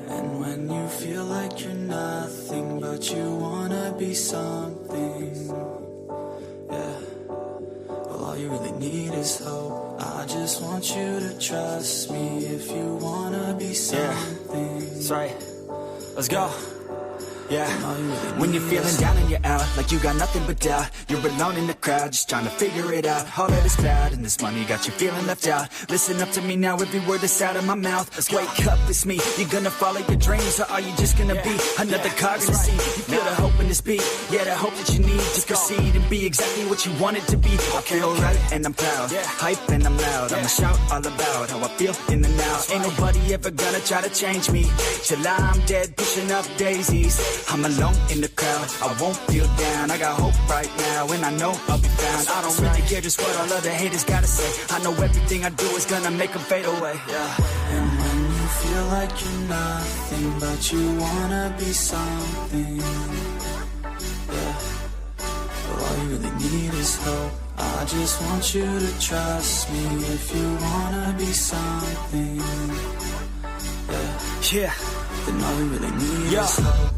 And when you feel like you're nothing, but you wanna be something, yeah, well, all you really need is hope. I just want you to trust me if you wanna be something. Yeah, that's right. Let's go. Yeah, when you're feeling down and you're out, like you got nothing but doubt, you're alone in the crowd, just trying to figure it out. All that is cloud and this money got you feeling left out. Listen up to me now, every word that's out of my mouth. Let's wake up, it's me. You're gonna follow your dreams, or are you just gonna be another cog in the scene? You feel the hope in this beat, yeah, the hope that you need to proceed and be exactly what you want it to be. I feel right and I'm proud, hype and I'm loud. I'ma shout all about how I feel in the now. Ain't nobody ever gonna try to change me till I'm dead, pushing up daisies. I'm alone in the crowd, I won't feel down. I got hope right now, and I know I'll be found. I don't really care just what all other haters gotta say. I know everything I do is gonna make them fade away, yeah. And when you feel like you're nothing, but you wanna be something, yeah, well, all you really need is hope. I just want you to trust me if you wanna be something, yeah, then all you really need is hope.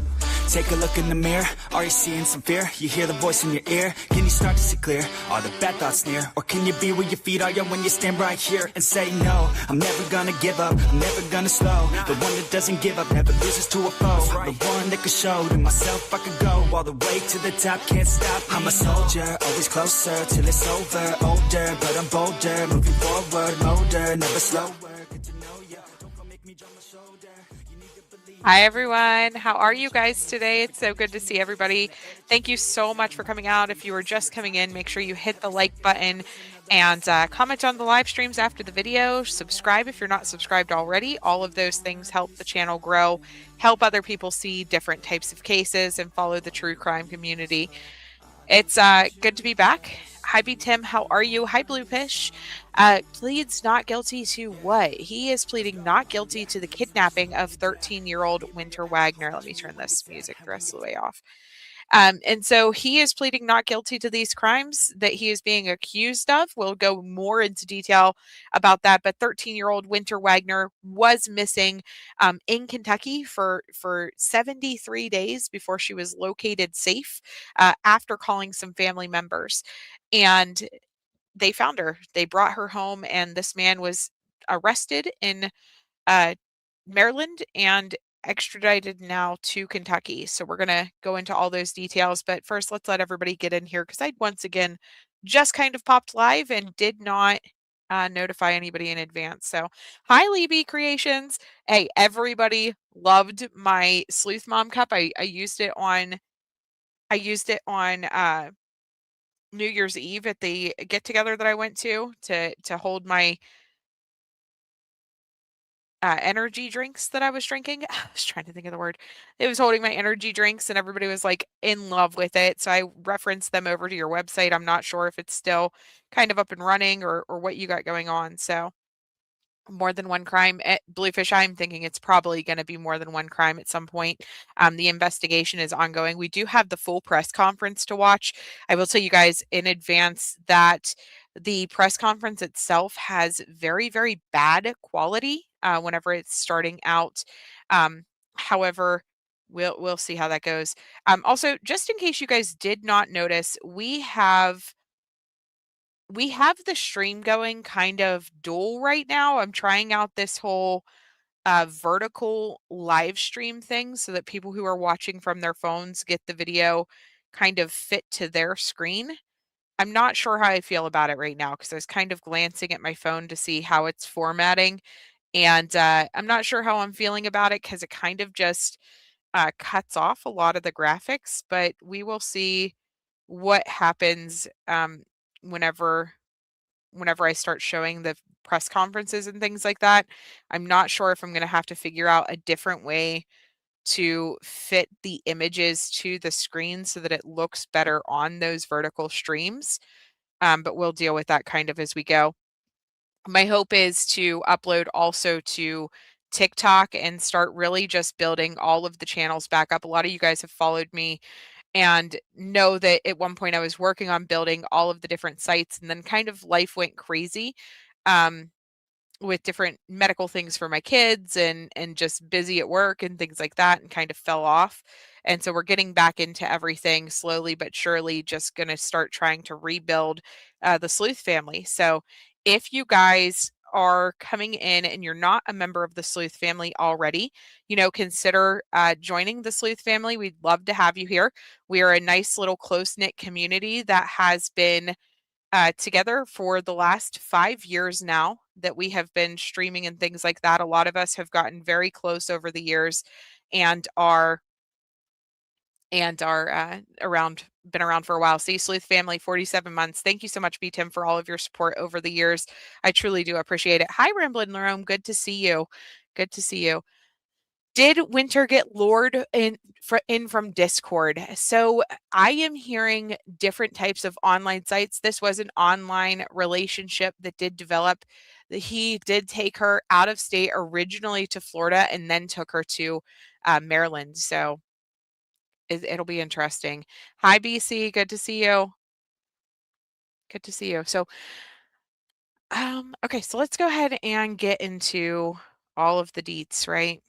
Take a look in the mirror, are you seeing some fear? You hear the voice in your ear, can you start to see clear? Are the bad thoughts near? Or can you be where your feet are, when you stand right here and say no? I'm never gonna give up, I'm never gonna slow. The one that doesn't give up, never loses to a foe. The one that could show to myself I could go all the way to the top, can't stop. I'm a soldier, always closer till it's over. Older, but I'm bolder, moving forward, older, never slower. Good to know ya, don't go make me drop my shoulder. Hi, everyone. How are you guys today? It's so good to see everybody. Thank you so much for coming out. If you were just coming in, make sure you hit the like button and comment on the live streams after the video. Subscribe if you're not subscribed already. All of those things help the channel grow, help other people see different types of cases, and follow the true crime community. It's good to be back. Hi, B. Tim. How are you? Hi, Bluefish. Pleads not guilty to what? He is pleading not guilty to the kidnapping of 13-year-old Wynter Wagoner. Let me turn this music the rest of the way off. And so he is pleading not guilty to these crimes that he is being accused of. We'll go more into detail about that. But 13-year-old Wynter Wagoner was missing in Kentucky for 73 days before she was located safe after calling some family members. And they found her. They brought her home, and this man was arrested in Maryland and extradited now to Kentucky. So we're going to go into all those details. But first, let's let everybody get in here because I once again just kind of popped live and did not notify anybody in advance. So hi, Libby Creations. Hey, everybody loved my Sleuth Mom cup. I used it on New Year's Eve at the get together that I went to hold my energy drinks that I was drinking. I was trying to think of the word. It was holding my energy drinks, and everybody was like in love with it. So I referenced them over to your website. I'm not sure if it's still kind of up and running or what you got going on. So more than one crime at Bluefish. I'm thinking it's probably going to be more than one crime at some point. The investigation is ongoing. We do have the full press conference to watch. I will tell you guys in advance that the press conference itself has very, very bad quality whenever it's starting out. However, we'll see how that goes. Also, just in case you guys did not notice, we have the stream going kind of dual right now. I'm trying out this whole vertical live stream thing so that people who are watching from their phones get the video kind of fit to their screen. I'm not sure how I feel about it right now because I was kind of glancing at my phone to see how it's formatting. And I'm not sure how I'm feeling about it because it kind of just cuts off a lot of the graphics. But we will see what happens whenever I start showing the press conferences and things like that. I'm not sure if I'm going to have to figure out a different way to fit the images to the screen so that it looks better on those vertical streams. But we'll deal with that kind of as we go. My hope is to upload also to TikTok and start really just building all of the channels back up. A lot of you guys have followed me and know that at one point I was working on building all of the different sites, and then kind of life went crazy. Um, with different medical things for my kids and just busy at work and things like that, and kind of fell off. And so we're getting back into everything slowly but surely, just going to start trying to rebuild the Sleuth family. So if you guys are coming in and you're not a member of the Sleuth family already, consider joining the Sleuth family. We'd love to have you here. We are a nice little close knit community that has been together for the last 5 years now that we have been streaming and things like that. A lot of us have gotten very close over the years and are around been around for a while. See, Sleuth family, 47 months. Thank you so much, B Tim, for all of your support over the years. I truly do appreciate it. Hi, Ramblin' Rome. Good to see you. Good to see you. Did Wynter get lured in from Discord? So I am hearing different types of online sites. This was an online relationship that did develop. He did take her out of state originally to Florida and then took her to Maryland. So it'll be interesting. Hi, BC. Good to see you. Good to see you. So, okay, so let's go ahead and get into all of the deets, right?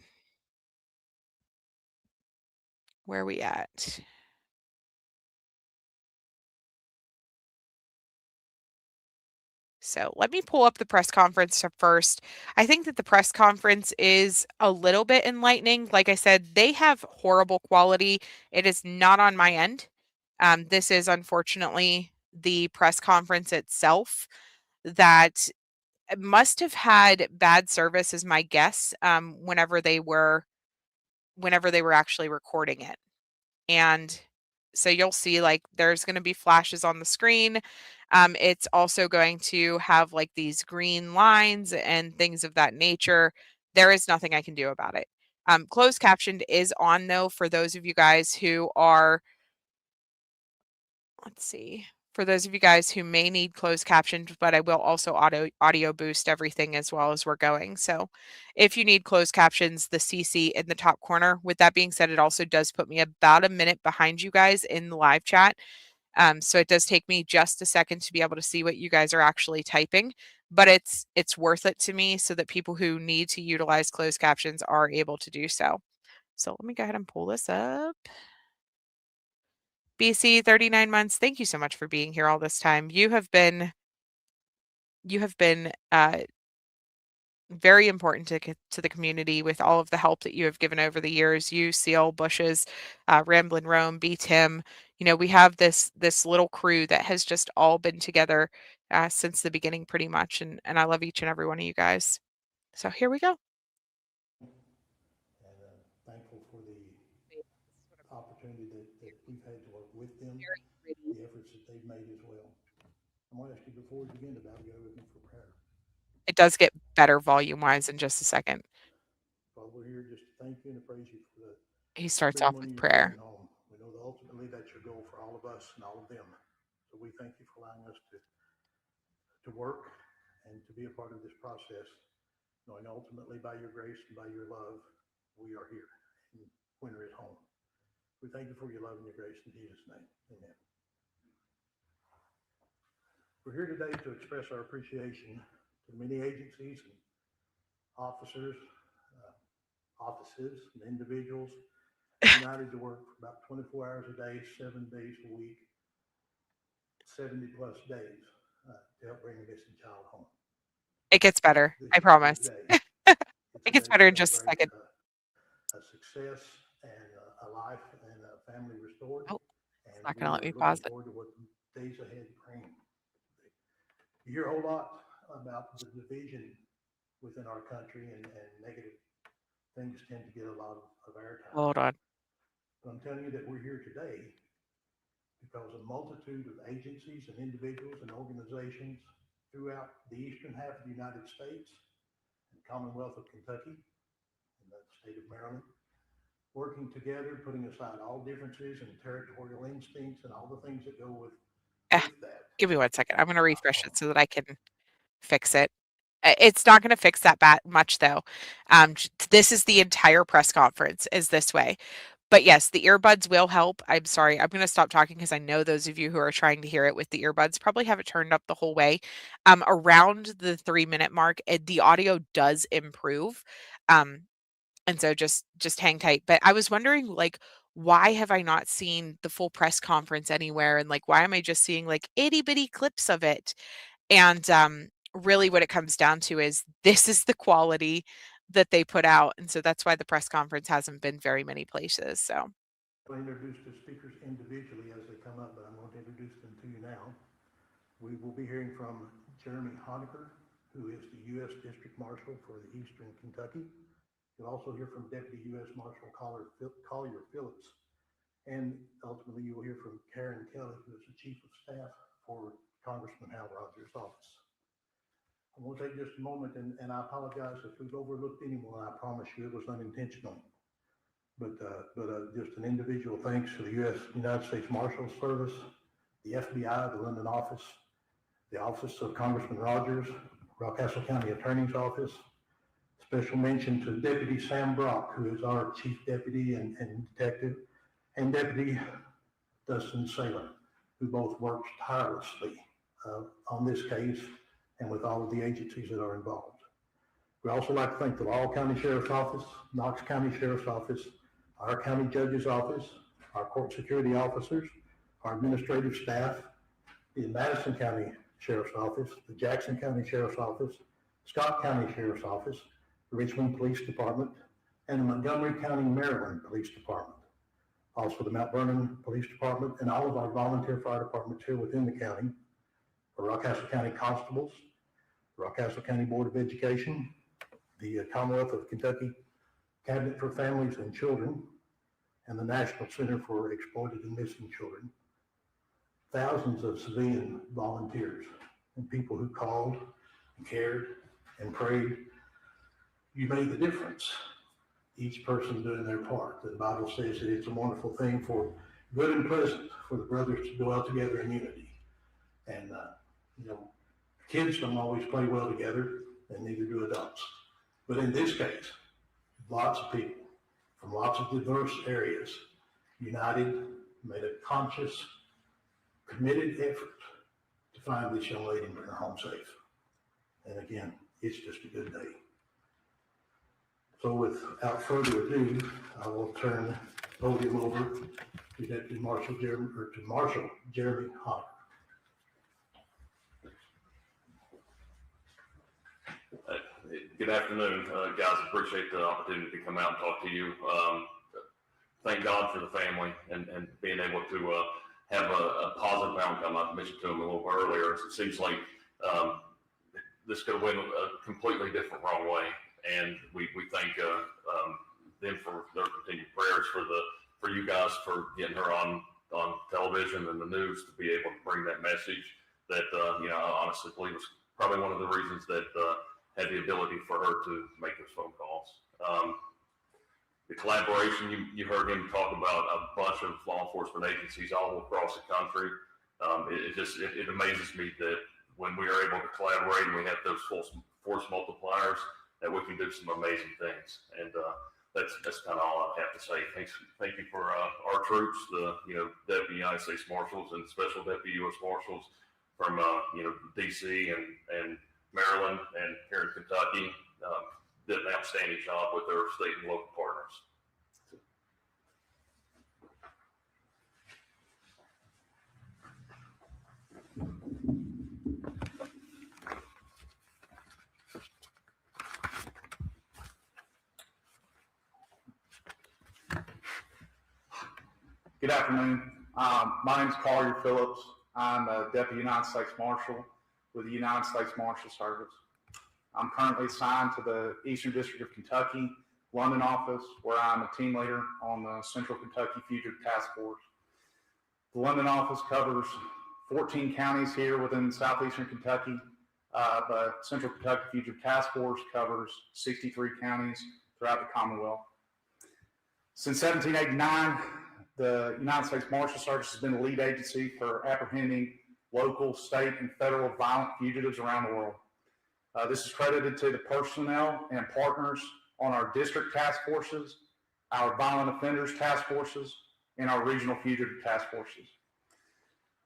Where are we at? So let me pull up the press conference first. I think that the press conference is a little bit enlightening. Like I said, they have horrible quality. It is not on my end. This is unfortunately the press conference itself that must have had bad service, is my guess, whenever they were actually recording it. And so you'll see, like, there's going to be flashes on the screen. It's also going to have like these green lines and things of that nature. There is nothing I can do about it. Closed captioned is on though for those of you guys who are, let's see, for those of you guys who may need closed captioned, but I will also audio boost everything as well as we're going. So if you need closed captions, the CC in the top corner. With that being said, it also does put me about a minute behind you guys in the live chat. So it does take me just a second to be able to see what you guys are actually typing, but it's worth it to me so that people who need to utilize closed captions are able to do so. So let me go ahead and pull this up. BC, 39 months. Thank you so much for being here all this time. You have been very important to the community with all of the help that you have given over the years. You, Seal, Bushes, Ramblin' Rome, B Tim. We have this little crew that has just all been together since the beginning, pretty much, and I love each and every one of you guys. So here we go. And thankful for the opportunity that we've had to work with them, the efforts that they've made as well. I'm going to ask you before we begin to bow together with me for prayer. It does get better volume-wise in just a second. Father, we're here just to thank you and to praise you for the He starts off freedom with when you prayer. return home. We know that ultimately that's your goal for all of us and all of them. So we thank you for allowing us to work and to be a part of this process, knowing ultimately by your grace and by your love, we are here and Wynter is home. We thank you for your love and your grace in Jesus' name. Amen. We're here today to express our appreciation to the many agencies and officers, offices, and individuals united to work for about 24 hours a day, 7 days a week, 70 plus days to help bring a missing child home. It gets better. This I is a promise. good day. It gets better in just a second. A success and a life and a family restored. Oh, and it's not going to let me looking pause it. forward to what the days ahead bring. You hear a whole lot about the division within our country, and negative things tend to get a lot of airtime. Hold on. But I'm telling you that we're here today because a multitude of agencies and individuals and organizations throughout the eastern half of the United States and Commonwealth of Kentucky and the state of Maryland, working together, putting aside all differences and territorial instincts and all the things that go with Eh, that. give me 1 second. I'm going to refresh it so that I can fix it. It's not going to fix that much, though. This is the entire press conference is this way. But yes, the earbuds will help. I'm sorry. I'm going to stop talking because I know those of you who are trying to hear it with the earbuds probably have it turned up the whole way. Around the 3-minute mark, the audio does improve. And so just hang tight. But I was wondering, like, why have I not seen the full press conference anywhere? And like, why am I just seeing like itty bitty clips of it? And really what it comes down to is this is the quality that they put out. And so that's why the press conference hasn't been very many places. So I'll introduce the speakers individually as they come up, but I'm going to introduce them to you now. We will be hearing from Jeremy Honecker, who is the U.S. District Marshal for the Eastern Kentucky. You'll also hear from Deputy U.S. Marshal Collier Phillips. And ultimately, you will hear from Karen Kelly, who is the Chief of Staff for Congressman Hal Rogers' office. I'm going to take just a moment, and I apologize if we've overlooked anyone. I promise you it was unintentional. But just an individual thanks to the United States Marshals Service, the FBI, the London office, the Office of Congressman Rogers, Rockcastle County Attorney's Office. Special mention to Deputy Sam Brock, who is our Chief Deputy and Detective, and Deputy Dustin Saylor, who both worked tirelessly on this case and with all of the agencies that are involved. We also like to thank the Laurel County Sheriff's Office, Knox County Sheriff's Office, our County Judge's Office, our court security officers, our administrative staff, the Madison County Sheriff's Office, the Jackson County Sheriff's Office, Scott County Sheriff's Office, the Richmond Police Department, and the Montgomery County, Maryland Police Department. Also the Mount Vernon Police Department and all of our volunteer fire departments here within the county, the Rockcastle County Constables, the Rockcastle County Board of Education, the Commonwealth of Kentucky Cabinet for Families and Children, and the National Center for Exploited and Missing Children. Thousands of civilian volunteers and people who called and cared and prayed. You made the difference. Each person doing their part. The Bible says that it's a wonderful thing for good and pleasant for the brothers to dwell together in unity. And, kids don't always play well together, and neither do adults. But in this case, lots of people from lots of diverse areas united, made a conscious, committed effort to find this young lady and bring her home safe. And again, it's just a good day. So without further ado, I will turn the podium over to Deputy Marshal Jeremy Honecker. Good afternoon, guys. Appreciate the opportunity to come out and talk to you. Thank God for the family and being able to have a positive outcome. I mentioned to him a little bit earlier. It seems like this could have went a completely different wrong way, and we thank them for their continued prayers for you guys for getting her on television and the news to be able to bring that message that I honestly believe was probably one of the reasons that had the ability for her to make those phone calls. The collaboration, you heard him talk about a bunch of law enforcement agencies all across the country. It amazes me that when we are able to collaborate and we have those force multipliers, that we can do some amazing things. And that's kind of all I have to say. Thank you for our troops, the Deputy United States Marshals and Special Deputy U.S. Marshals from DC and Maryland and here in Kentucky. Did an outstanding job with their state and local partners. Good afternoon. My name is Collier Phillips. I'm a Deputy United States Marshal with the United States Marshal Service. I'm currently assigned to the Eastern District of Kentucky, London office, where I'm a team leader on the Central Kentucky Fugitive Task Force. The London office covers 14 counties here within southeastern Kentucky, but Central Kentucky Fugitive Task Force covers 63 counties throughout the Commonwealth. Since 1789, the United States Marshal Service has been the lead agency for apprehending local, state, and federal violent fugitives around the world. This is credited to the personnel and partners on our district task forces, our violent offenders task forces, and our regional fugitive task forces.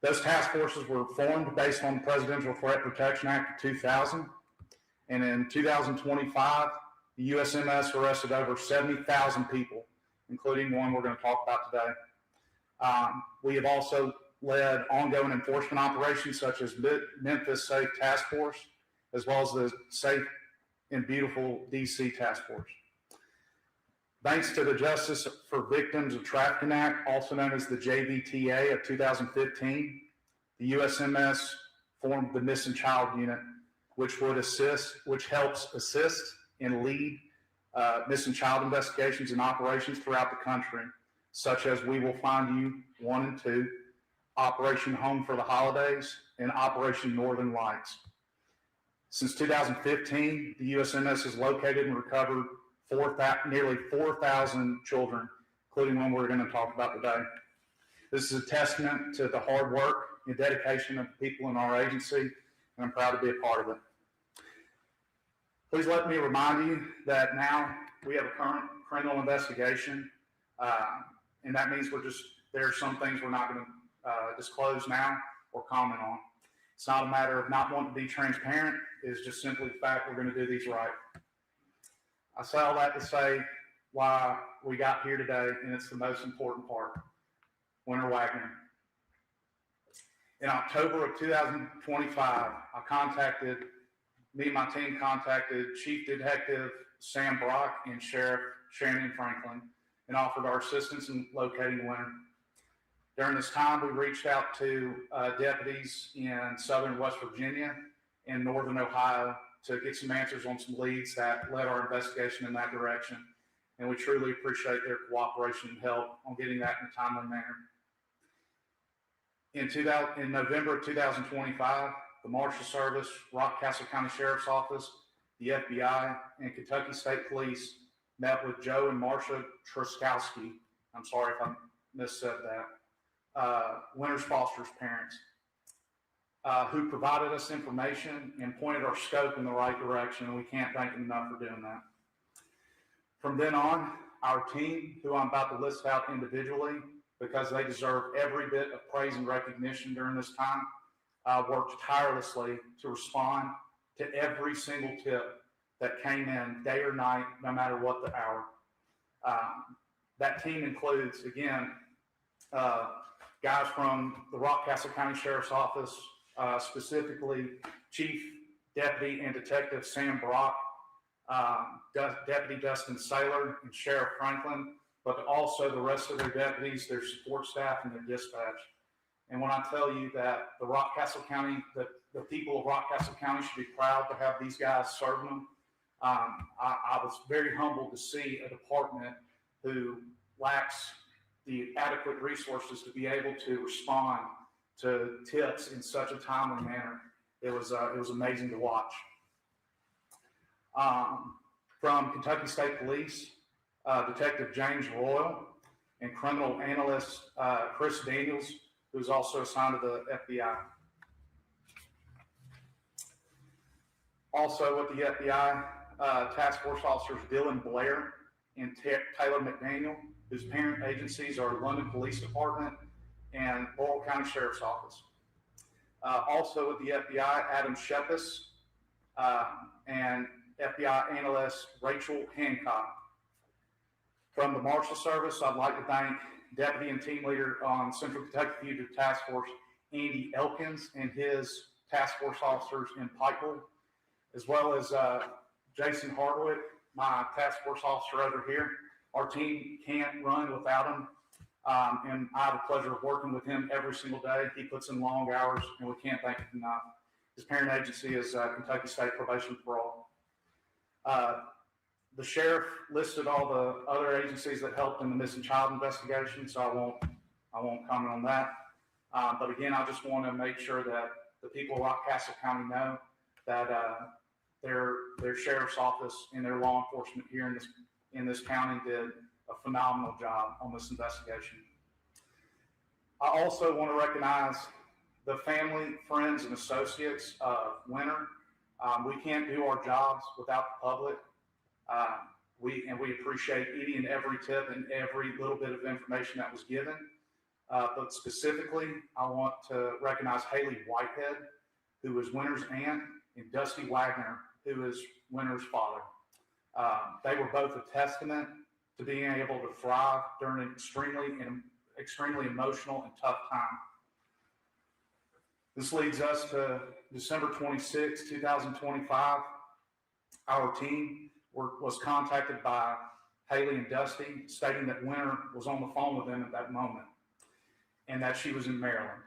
Those task forces were formed based on the Presidential Threat Protection Act of 2000. And in 2025, the USMS arrested over 70,000 people, including one we're going to talk about today. We have also led ongoing enforcement operations such as Memphis Safe Task Force, as well as the Safe and Beautiful DC Task Force. Thanks to the Justice for Victims of Trafficking Act, also known as the JVTA of 2015, the USMS formed the Missing Child Unit, which helps assist and lead missing child investigations and operations throughout the country, such as We Will Find You 1 and 2, Operation Home for the Holidays, and Operation Northern Lights. Since 2015, the USMS has located and recovered nearly 4,000 children, including one we're going to talk about today. This is a testament to the hard work and dedication of the people in our agency, and I'm proud to be a part of it. Please let me remind you that now we have a current criminal investigation, and that means there are some things we're not going to disclose now or comment on. It's not a matter of not wanting to be transparent. It's just simply the fact we're going to do these right. I say all that to say why we got here today, and it's the most important part. Wynter Wagoner. In October of 2025, me and my team contacted Chief Detective Sam Brock and Sheriff Shannon Franklin and offered our assistance in locating Wynter. During this time, we reached out to deputies in southern West Virginia and northern Ohio to get some answers on some leads that led our investigation in that direction. And we truly appreciate their cooperation and help on getting that in a timely manner. In November of 2025, the Marshals Service, Rockcastle County Sheriff's Office, the FBI, and Kentucky State Police met with Joe and Marsha Truskowski. I'm sorry if I missaid that. Wynter's foster's parents, who provided us information and pointed our scope in the right direction, and we can't thank them enough for doing that. From then on, our team, who I'm about to list out individually because they deserve every bit of praise and recognition during this time, worked tirelessly to respond to every single tip that came in, day or night, no matter what the hour. That team includes, again, guys from the Rockcastle County Sheriff's Office, specifically Chief Deputy and Detective Sam Brock, Deputy Dustin Saylor, and Sheriff Franklin, but also the rest of their deputies, their support staff, and their dispatch. And when I tell you that the Rockcastle County, the people of Rockcastle County should be proud to have these guys serving them, I was very humbled to see a department who lacks the adequate resources to be able to respond to tips in such a timely manner. It was amazing to watch. From Kentucky State Police, Detective James Royal and criminal analyst Chris Daniels, who is also assigned to the FBI. Also with the FBI, task force officers Dylan Blair and Taylor McDaniel, whose parent agencies are London Police Department and Laurel County Sheriff's Office. Also with the FBI, Adam Shepis and FBI analyst Rachel Hancock. From the Marshal Service, I'd like to thank Deputy and Team Leader on Central Kentucky Fugitive Task Force, Andy Elkins, and his task force officers in Pikeville, as well as Jason Hardwick, my task force officer over here. Our team can't run without him, and I have the pleasure of working with him every single day. He puts in long hours, and we can't thank him enough. His parent agency is Kentucky State Probation Parole. The sheriff listed all the other agencies that helped in the missing child investigation, so I won't comment on that. But again, I just want to make sure that the people of Rockcastle County know that their sheriff's office and their law enforcement here in this county did a phenomenal job on this investigation. I also want to recognize the family, friends, and associates of Wynter We can't do our jobs without the public. We appreciate any and every tip and every little bit of information that was given. But specifically, I want to recognize Haley Whitehead, who is Wynter's aunt, and Dusty Wagoner, who is Wynter's father. They were both a testament to being able to thrive during an extremely emotional and tough time. This leads us to December 26, 2025. Our team was contacted by Haley and Dusty, stating that Wynter was on the phone with them at that moment and that she was in Maryland.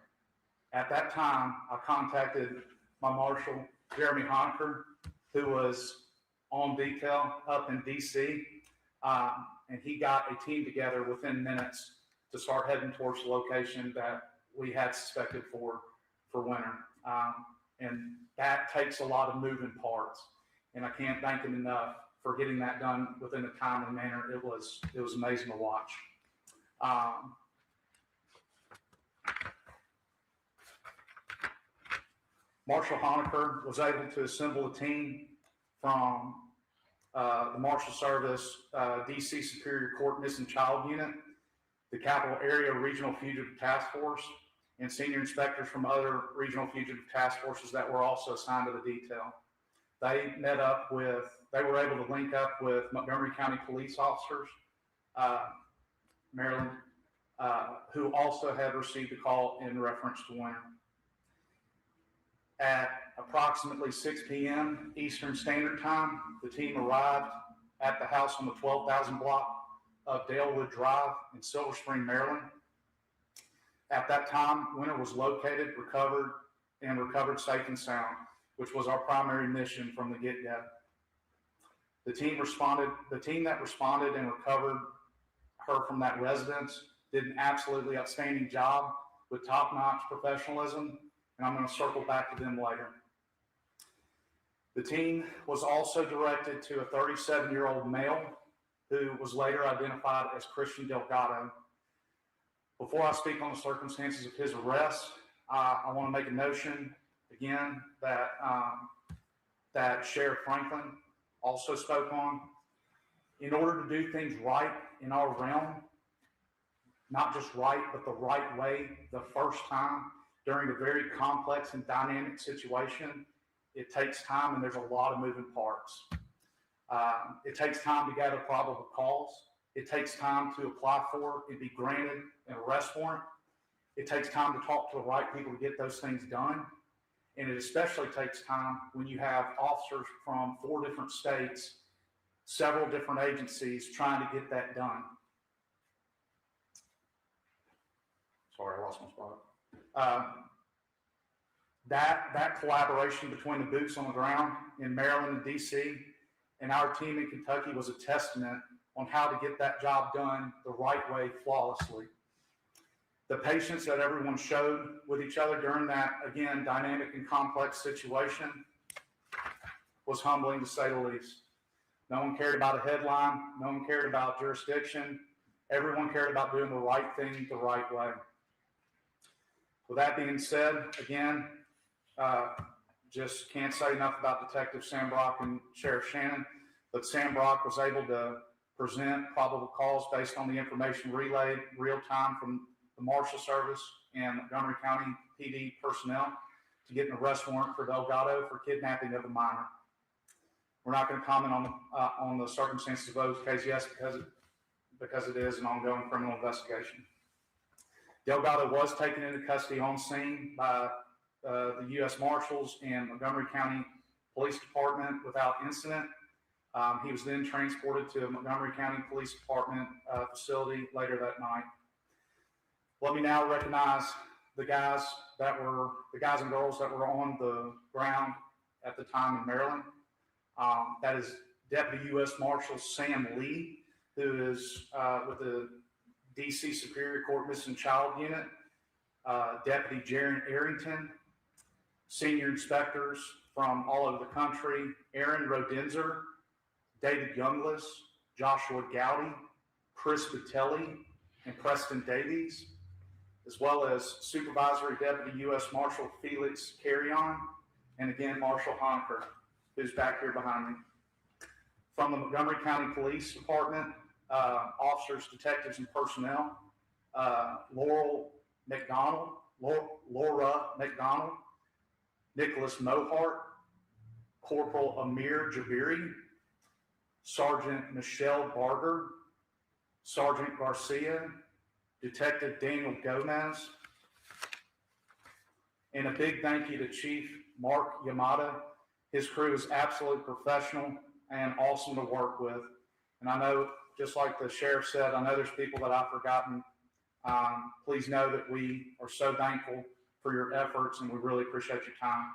At that time, I contacted my marshal, Jeremy Honker, who was on detail up in DC, and he got a team together within minutes to start heading towards the location that we had suspected for Wynter. And that takes a lot of moving parts, and I can't thank him enough for getting that done within a timely manner. It was amazing to watch. Marshal Honecker was able to assemble a team from the Marshal Service, DC Superior Court Missing Child Unit, the Capital Area Regional Fugitive Task Force, and senior inspectors from other regional fugitive task forces that were also assigned to the detail. They were able to link up with Montgomery County police officers, Maryland, who also had received a call in reference to Wynter. At approximately 6 p.m. Eastern Standard Time, the team arrived at the house on the 12,000 block of Dalewood Drive in Silver Spring, Maryland. At that time, Wynter was located, recovered safe and sound, which was our primary mission from the get-go. The team that responded and recovered her from that residence did an absolutely outstanding job with top-notch professionalism, and I'm going to circle back to them later. The team was also directed to a 37-year-old male who was later identified as Christian Delgado. Before I speak on the circumstances of his arrest, I want to make a notion again that Sheriff Franklin also spoke on. In order to do things right in our realm, not just right, but the right way the first time during a very complex and dynamic situation, it takes time and there's a lot of moving parts. It takes time to gather probable cause. It takes time to apply for and be granted an arrest warrant. It takes time to talk to the right people to get those things done. And it especially takes time when you have officers from 4 different states, several different agencies trying to get that done. Sorry, I lost my spot. That collaboration between the boots on the ground in Maryland and DC and our team in Kentucky was a testament on how to get that job done the right way, flawlessly. The patience that everyone showed with each other during that, again, dynamic and complex situation was humbling, to say the least. No one cared about a headline. No one cared about jurisdiction. Everyone cared about doing the right thing the right way. With that being said, again, just can't say enough about Detective Sam Brock and Sheriff Shannon, but Sam Brock was able to present probable cause based on the information relayed real time from the Marshal Service and Montgomery County PD personnel to get an arrest warrant for Delgado for kidnapping of a minor. We're not going to comment on the circumstances of those cases, yes, because it is an ongoing criminal investigation. Delgado was taken into custody on scene by the U.S. Marshals and Montgomery County Police Department without incident. He was then transported to Montgomery County Police Department facility later that night. Let me now recognize the guys and girls that were on the ground at the time in Maryland. That is Deputy U.S. Marshal Sam Lee, who is with the DC Superior Court Missing Child Unit, Deputy Jaron Arrington, senior inspectors from all over the country, Aaron Rodenzer, David Younglis, Joshua Gowdy, Chris Vitelli, and Preston Davies, as well as Supervisory Deputy U.S. Marshal Felix Carrion, and again, Marshal Honecker. who's back here behind me. From the Montgomery County Police Department, officers, detectives, and personnel, Laura McDonald, Nicholas Mohart, Corporal Amir Jabiri, Sergeant Michelle Barger, Sergeant Garcia, Detective Daniel Gomez, and a big thank you to Chief Mark Yamada. His crew is absolutely professional and awesome to work with. And I know, just like the sheriff said, I know there's people that I've forgotten. Please know that we are so thankful for your efforts, and we really appreciate your time.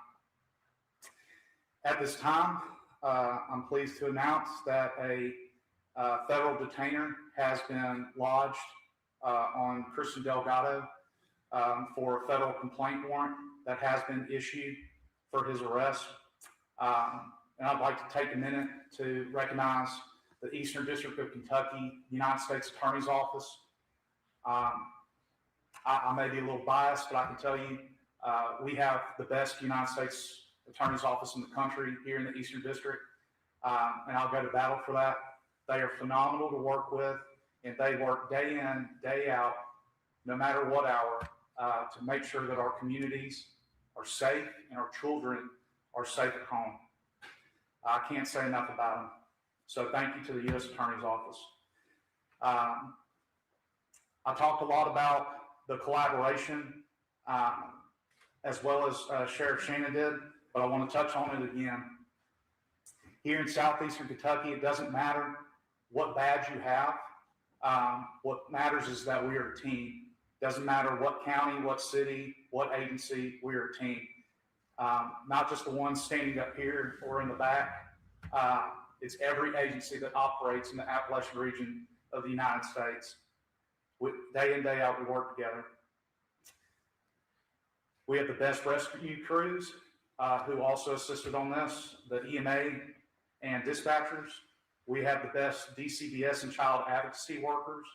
At this time, I'm pleased to announce that a federal detainer has been lodged on Christian Delgado for a federal complaint warrant that has been issued for his arrest. And I'd like to take a minute to recognize the Eastern District of Kentucky, United States Attorney's Office. I may be a little biased, but I can tell you we have the best United States Attorney's Office in the country here in the Eastern District, and I'll go to battle for that. They are phenomenal to work with, and they work day in, day out, no matter what hour, to make sure that our communities are safe and our children are safe at home. I can't say enough about them. So thank you to the U.S. Attorney's Office. I talked a lot about the collaboration, as well as Sheriff Shannon did, but I want to touch on it again. Here in southeastern Kentucky, it doesn't matter what badge you have. What matters is that we are a team. Doesn't matter what county, what city, what agency, we are a team. Not just the ones standing up here or in the back. It's every agency that operates in the Appalachian region of the United States. Day in, day out, we work together. We have the best rescue crews who also assisted on this, the EMA and dispatchers. We have the best DCBS and child advocacy workers.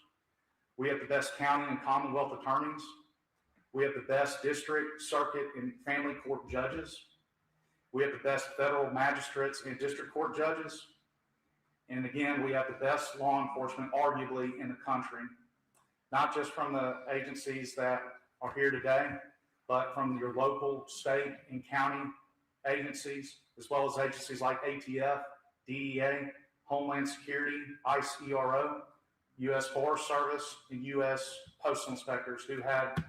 We have the best county and commonwealth attorneys. We have the best district, circuit, and family court judges. We have the best federal magistrates and district court judges. And again, we have the best law enforcement, arguably, in the country. Not just from the agencies that are here today, but from your local, state, and county agencies, as well as agencies like ATF, DEA, Homeland Security, ICE ERO, U.S. Forest Service, and U.S. Postal Inspectors who had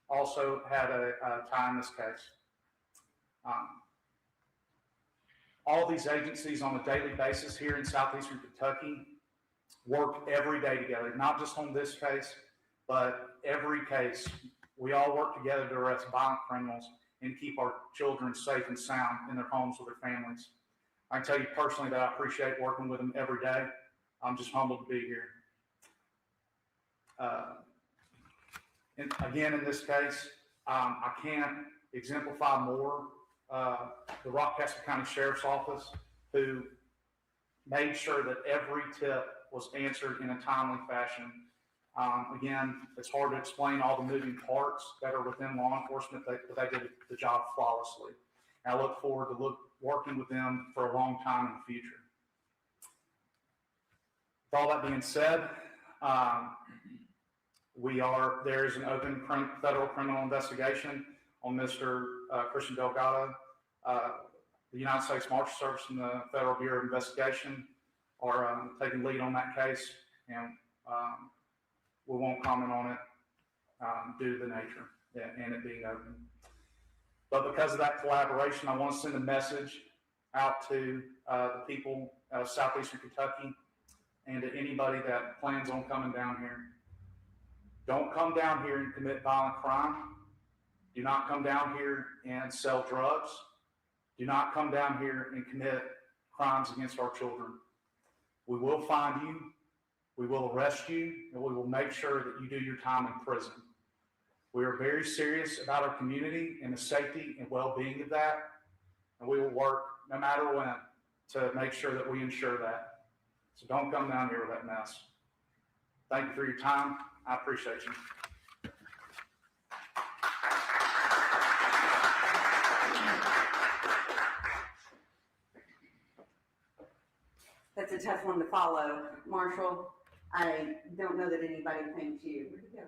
also had a tie in this case. All these agencies on a daily basis here in southeastern Kentucky work every day together, not just on this case, but every case. We all work together to arrest violent criminals and keep our children safe and sound in their homes with their families. I can tell you personally that I appreciate working with them every day. I'm just humbled to be here. And again, in this case, I can't exemplify more the Rockcastle County Sheriff's Office, who made sure that every tip was answered in a timely fashion. Again, it's hard to explain all the moving parts that are within law enforcement, but they did the job flawlessly. And I look forward to working with them for a long time in the future. With all that being said, there is an open federal criminal investigation on Mr. Christian Delgado. The United States Marshals Service and the Federal Bureau of Investigation are taking lead on that case, and we won't comment on it due to the nature and it being open. But because of that collaboration, I want to send a message out to the people of southeastern Kentucky and to anybody that plans on coming down here. Don't come down here and commit violent crime. Do not come down here and sell drugs. Do not come down here and commit crimes against our children. We will find you, we will arrest you, and we will make sure that you do your time in prison. We are very serious about our community and the safety and well-being of that, and we will work no matter when to make sure that we ensure that. So don't come down here with that mess. Thank you for your time. I appreciate you. a tough one to follow. Marshall, I don't know that anybody thanked you. Where'd he go?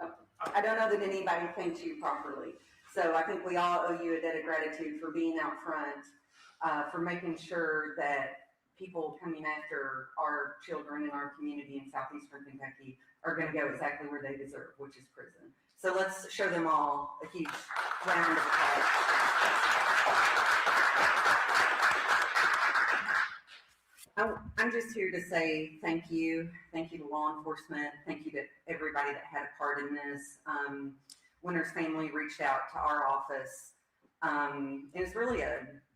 Oh, I don't know that anybody thanked you properly. So I think we all owe you a debt of gratitude for being out front, for making sure that people coming after our children in our community in southeastern Kentucky are going to go exactly where they deserve, which is prison. So let's show them all a huge round of applause. I'm just here to say thank you. Thank you to law enforcement. Thank you to everybody that had a part in this. Wynter's family reached out to our office. And it's really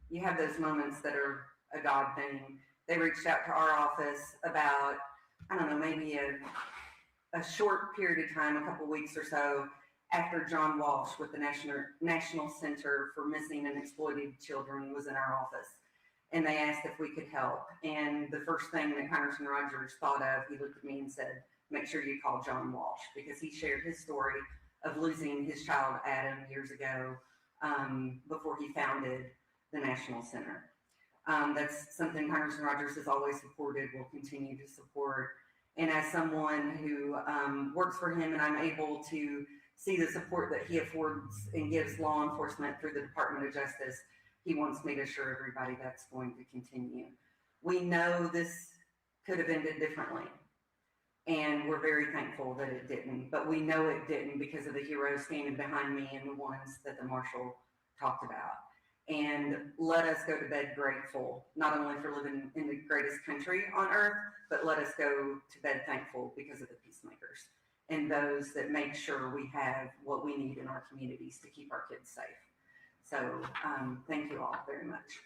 you have those moments that are a God thing. They reached out to our office about, I don't know, maybe a short period of time, a couple weeks or so, after John Walsh with the National Center for Missing and Exploited Children was in our office. And they asked if we could help. And the first thing that Congressman Rogers thought of, he looked at me and said, make sure you call John Walsh, because he shared his story of losing his child, Adam, years ago, before he founded the National Center. That's something Congressman Rogers has always supported, will continue to support. And as someone who works for him, and I'm able to see the support that he affords and gives law enforcement through the Department of Justice, he wants me to assure everybody that's going to continue. We know this could have ended differently, and we're very thankful that it didn't, but we know it didn't because of the heroes standing behind me and the ones that the Marshal talked about. And let us go to bed grateful, not only for living in the greatest country on earth, but let us go to bed thankful because of the peacemakers and those that make sure we have what we need in our communities to keep our kids safe. So thank you all very much.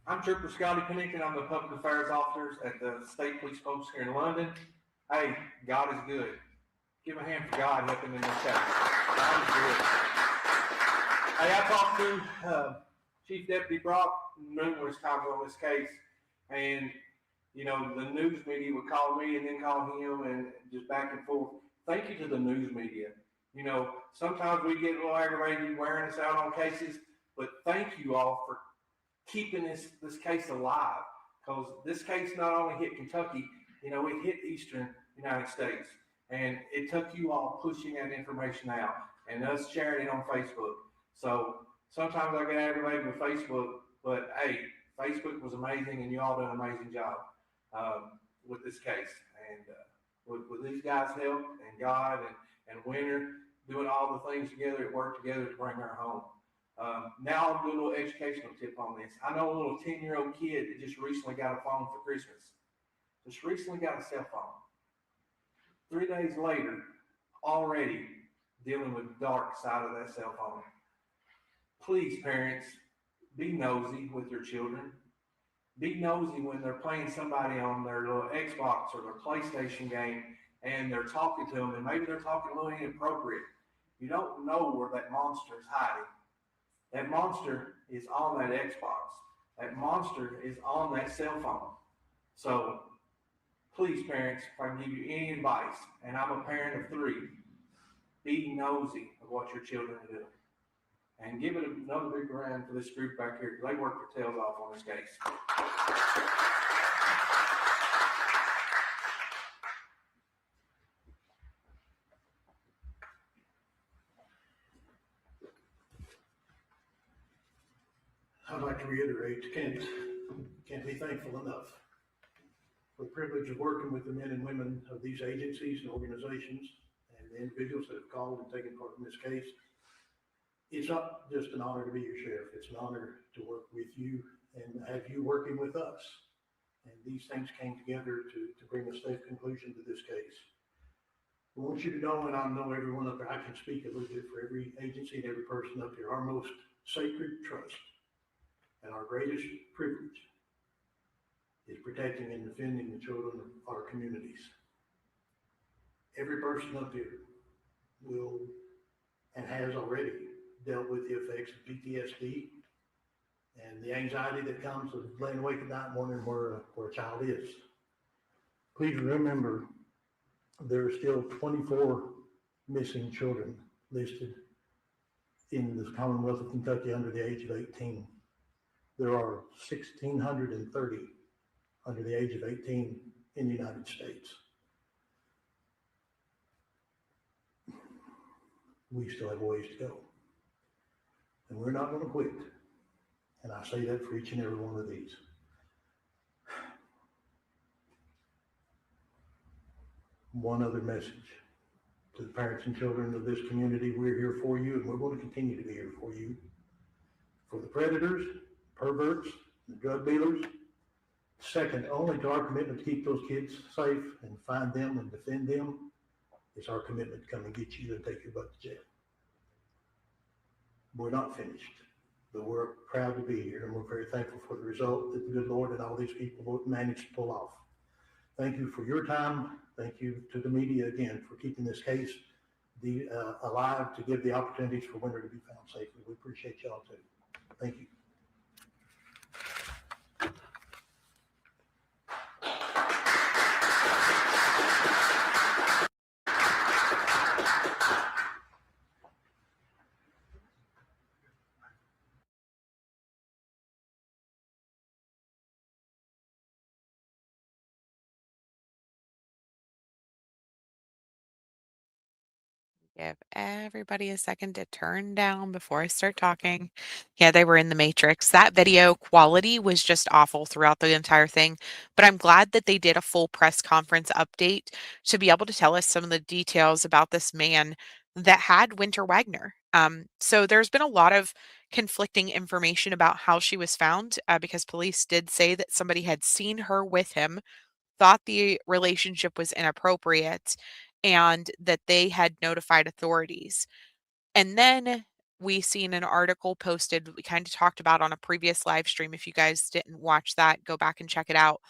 I'm Trooper Scotty Pennington. I'm the Public Affairs Officer at the State Police Post here in London. Hey, God is good. Give a hand for God helping in this case. God is good. Hey, I talked to Chief Deputy Brock numerous times on this case, and you know, the news media would call me and then call him and just back and forth. Thank you to the news media. You know, sometimes we get a little aggravated wearing us out on cases, but thank you all for keeping this case alive, because this case not only hit Kentucky, you know, it hit Eastern United States. And it took you all pushing that information out and us sharing it on Facebook. So sometimes I get aggravated with Facebook, but hey, Facebook was amazing and you all done an amazing job with this case. And with these guys' help and God and Wynter doing all the things together, it worked together to bring her home. Now I'll do a little educational tip on this. I know a little 10-year-old kid that just recently got a phone for Christmas. Just recently got a cell phone. 3 days later, already dealing with the dark side of that cell phone. Please, parents, be nosy with your children. Be nosy when they're playing somebody on their little Xbox or their PlayStation game and they're talking to them and maybe they're talking a little inappropriate. You don't know where that monster is hiding. That monster is on that Xbox. That monster is on that cell phone. So, please, parents, if I can give you any advice, and I'm a parent of 3, be nosy of what your children are doing. And give it another big round for this group back here, because they worked their tails off on this case. I'd like to reiterate, can't be thankful enough for the privilege of working with the men and women of these agencies and organizations and the individuals that have called and taken part in this case. It's not just an honor to be your sheriff. It's an honor to work with you and have you working with us. And these things came together to bring a safe conclusion to this case. I want you to know, and I know everyone up there, I can speak a little bit for every agency and every person up here, our most sacred trust and our greatest privilege is protecting and defending the children of our communities. Every person up here will and has already dealt with the effects of PTSD and the anxiety that comes with laying awake at night wondering where a child is. Please remember there are still 24 missing children listed in the Commonwealth of Kentucky under the age of 18. There are 1,630 under the age of 18 in the United States. We still have a ways to go. And we're not going to quit. And I say that for each and every one of these. One other message to the parents and children of this community: we're here for you, and we're going to continue to be here for you. For the predators, perverts, the drug dealers, second only to our commitment to keep those kids safe and find them and defend them, is our commitment to come and get you and take your butt to jail. We're not finished, but we're proud to be here, and we're very thankful for the result that the good Lord and all these people managed to pull off. Thank you for your time. Thank you to the media again for keeping this case alive, to give the opportunities for Wynter to be found safely. We appreciate y'all too. Thank you. Give everybody a second to turn down before I start talking. Yeah, they were in the Matrix. That video quality was just awful throughout the entire thing, but I'm glad that they did a full press conference update to be able to tell us some of the details about this man that had Wynter Wagoner. So there's been a lot of conflicting information about how she was found, because police did say that somebody had seen her with him, thought the relationship was inappropriate, and that they had notified authorities. And then we seen an article posted we kind of talked about on a previous live stream. If you guys didn't watch that, go back and check it out.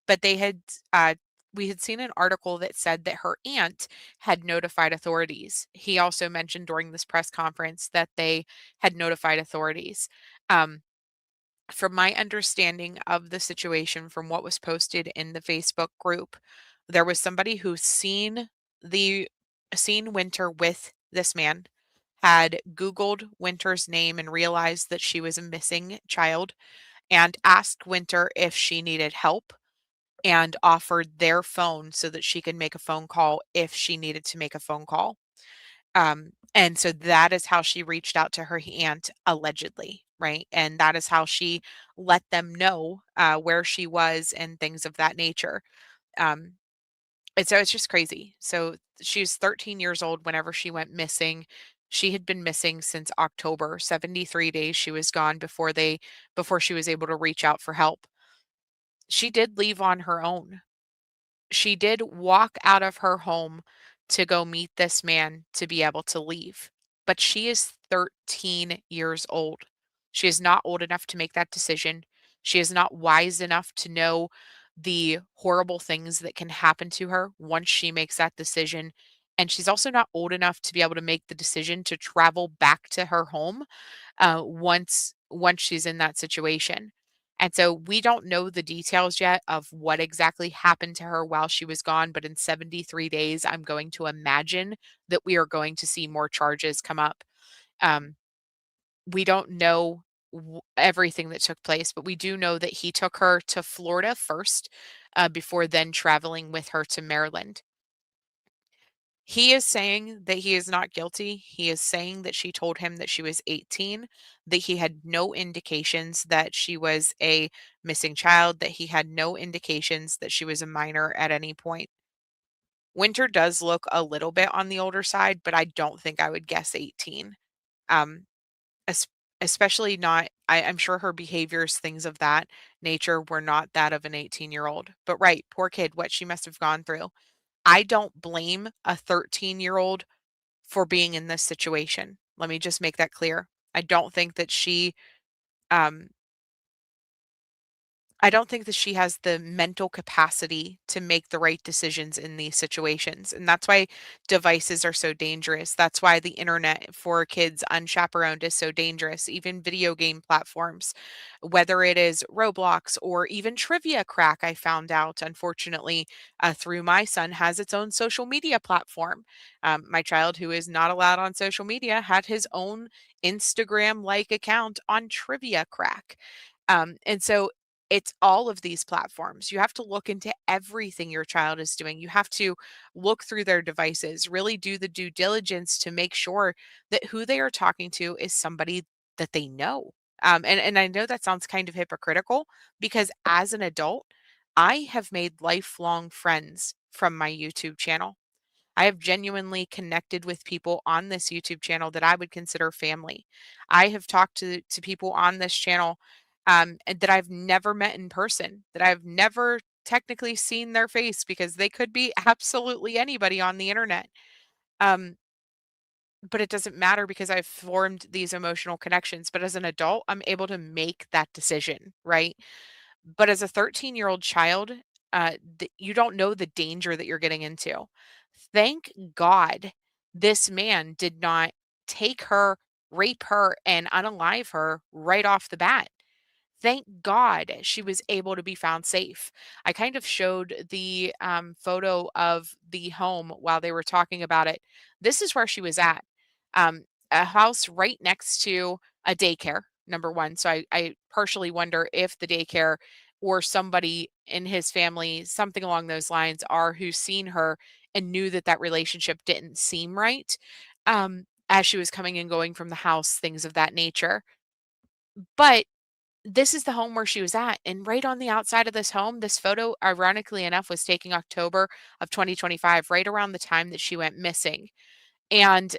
But we had seen an article that said that her aunt had notified authorities. He also mentioned during this press conference that they had notified authorities. From my understanding of the situation, from what was posted in the Facebook group, there was somebody who seen Wynter with this man, had Googled Wynter's name and realized that she was a missing child, and asked Wynter if she needed help, and offered their phone so that she could make a phone call if she needed to make a phone call. And so that is how she reached out to her aunt, allegedly, right? And that is how she let them know where she was and things of that nature. Um, and so it's just crazy. So she's 13 years old whenever she went missing. She had been missing since October. 73 days she was gone before she was able to reach out for help. She did leave on her own. She did walk out of her home to go meet this man to be able to leave, but she is 13 years old. She is not old enough to make that decision. She is not wise enough to know the horrible things that can happen to her once she makes that decision. And she's also not old enough to be able to make the decision to travel back to her home once she's in that situation. And so we don't know the details yet of what exactly happened to her while she was gone, but in 73 days, I'm going to imagine that we are going to see more charges come up. Um, we don't know everything that took place, but we do know that he took her to Florida first, before then traveling with her to Maryland. He is saying that he is not guilty. He is saying that she told him that she was 18, that he had no indications that she was a missing child, that he had no indications that she was a minor at any point. Wynter does look a little bit on the older side, but I don't think I would guess 18. Um, es- Especially not, I'm sure her behaviors, things of that nature, were not that of an 18-year-old. But right, poor kid, what she must have gone through. I don't blame a 13-year-old for being in this situation. Let me just make that clear. I don't think that she um I don't think that she has the mental capacity to make the right decisions in these situations. And that's why devices are so dangerous. That's why the internet for kids unchaperoned is so dangerous. Even video game platforms, whether it is Roblox or even Trivia Crack, I found out, unfortunately, through my son, has its own social media platform. My child, who is not allowed on social media, had his own Instagram like account on Trivia Crack. And so it's all of these platforms. You have to look into everything your child is doing. You have to look through their devices, really do the due diligence to make sure that who they are talking to is somebody that they know. And I know that sounds kind of hypocritical because as an adult, I have made lifelong friends from my YouTube channel. I have genuinely connected with people on this YouTube channel that I would consider family. I have talked to people on this channel and that I've never met in person, that I've never technically seen their face because they could be absolutely anybody on the internet. Um, but it doesn't matter because I've formed these emotional connections. But as an adult, I'm able to make that decision, right? But as a 13-year-old child, you don't know the danger that you're getting into. Thank God this man did not take her, rape her, and unalive her right off the bat. Thank God she was able to be found safe. I kind of showed the photo of the home while they were talking about it. This is where she was at, a house right next to a daycare, number one. So I partially wonder if the daycare or somebody in his family, something along those lines, are who's seen her and knew that that relationship didn't seem right as she was coming and going from the house, things of that nature. But this is the home where she was at, and right on the outside of this home, this photo, ironically enough, was taken October of 2025, right around the time that she went missing. And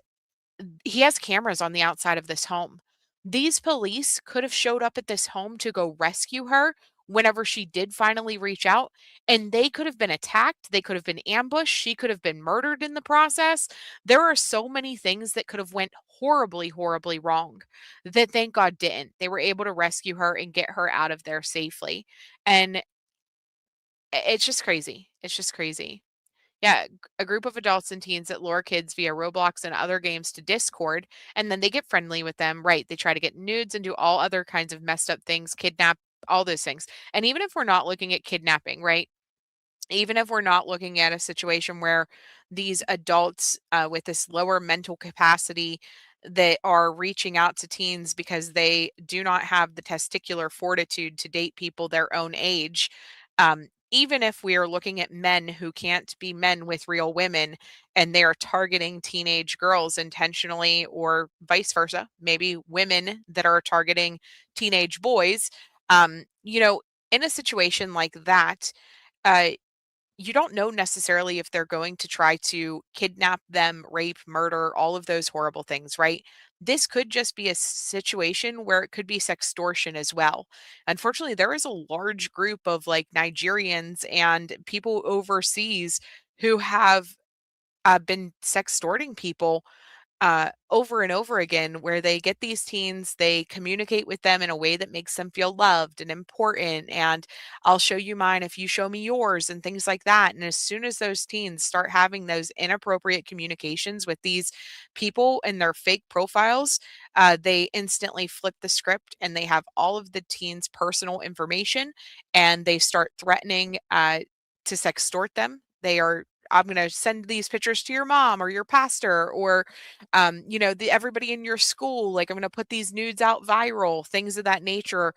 he has cameras on the outside of this home. These police could have showed up at this home to go rescue her whenever she did finally reach out, and they could have been attacked, they could have been ambushed, she could have been murdered in the process. There are so many things that could have went horribly, horribly wrong that thank God didn't. They were able to rescue her and get her out of there safely. And it's just crazy. It's just crazy. Yeah, a group of adults and teens that lure kids via Roblox and other games to Discord, and then they get friendly with them, right? They try to get nudes and do all other kinds of messed up things, kidnap, all those things. And even if we're not looking at kidnapping, right? Even if we're not looking at a situation where these adults with this lower mental capacity that are reaching out to teens because they do not have the testicular fortitude to date people their own age, even if we are looking at men who can't be men with real women and they're targeting teenage girls intentionally or vice versa, maybe women that are targeting teenage boys, in a situation like that, uh, you don't know necessarily if they're going to try to kidnap them, rape, murder, all of those horrible things, right? This could just be a situation where it could be sextortion as well. Unfortunately, there is a large group of like Nigerians and people overseas who have been sextorting people over and over again, where they get these teens, they communicate with them in a way that makes them feel loved and important. And I'll show you mine if you show me yours, and things like that. And as soon as those teens start having those inappropriate communications with these people and their fake profiles, they instantly flip the script and they have all of the teens' personal information and they start threatening to sextort them. They are I'm going to send these pictures to your mom or your pastor or everybody in your school, like I'm going to put these nudes out viral, things of that nature.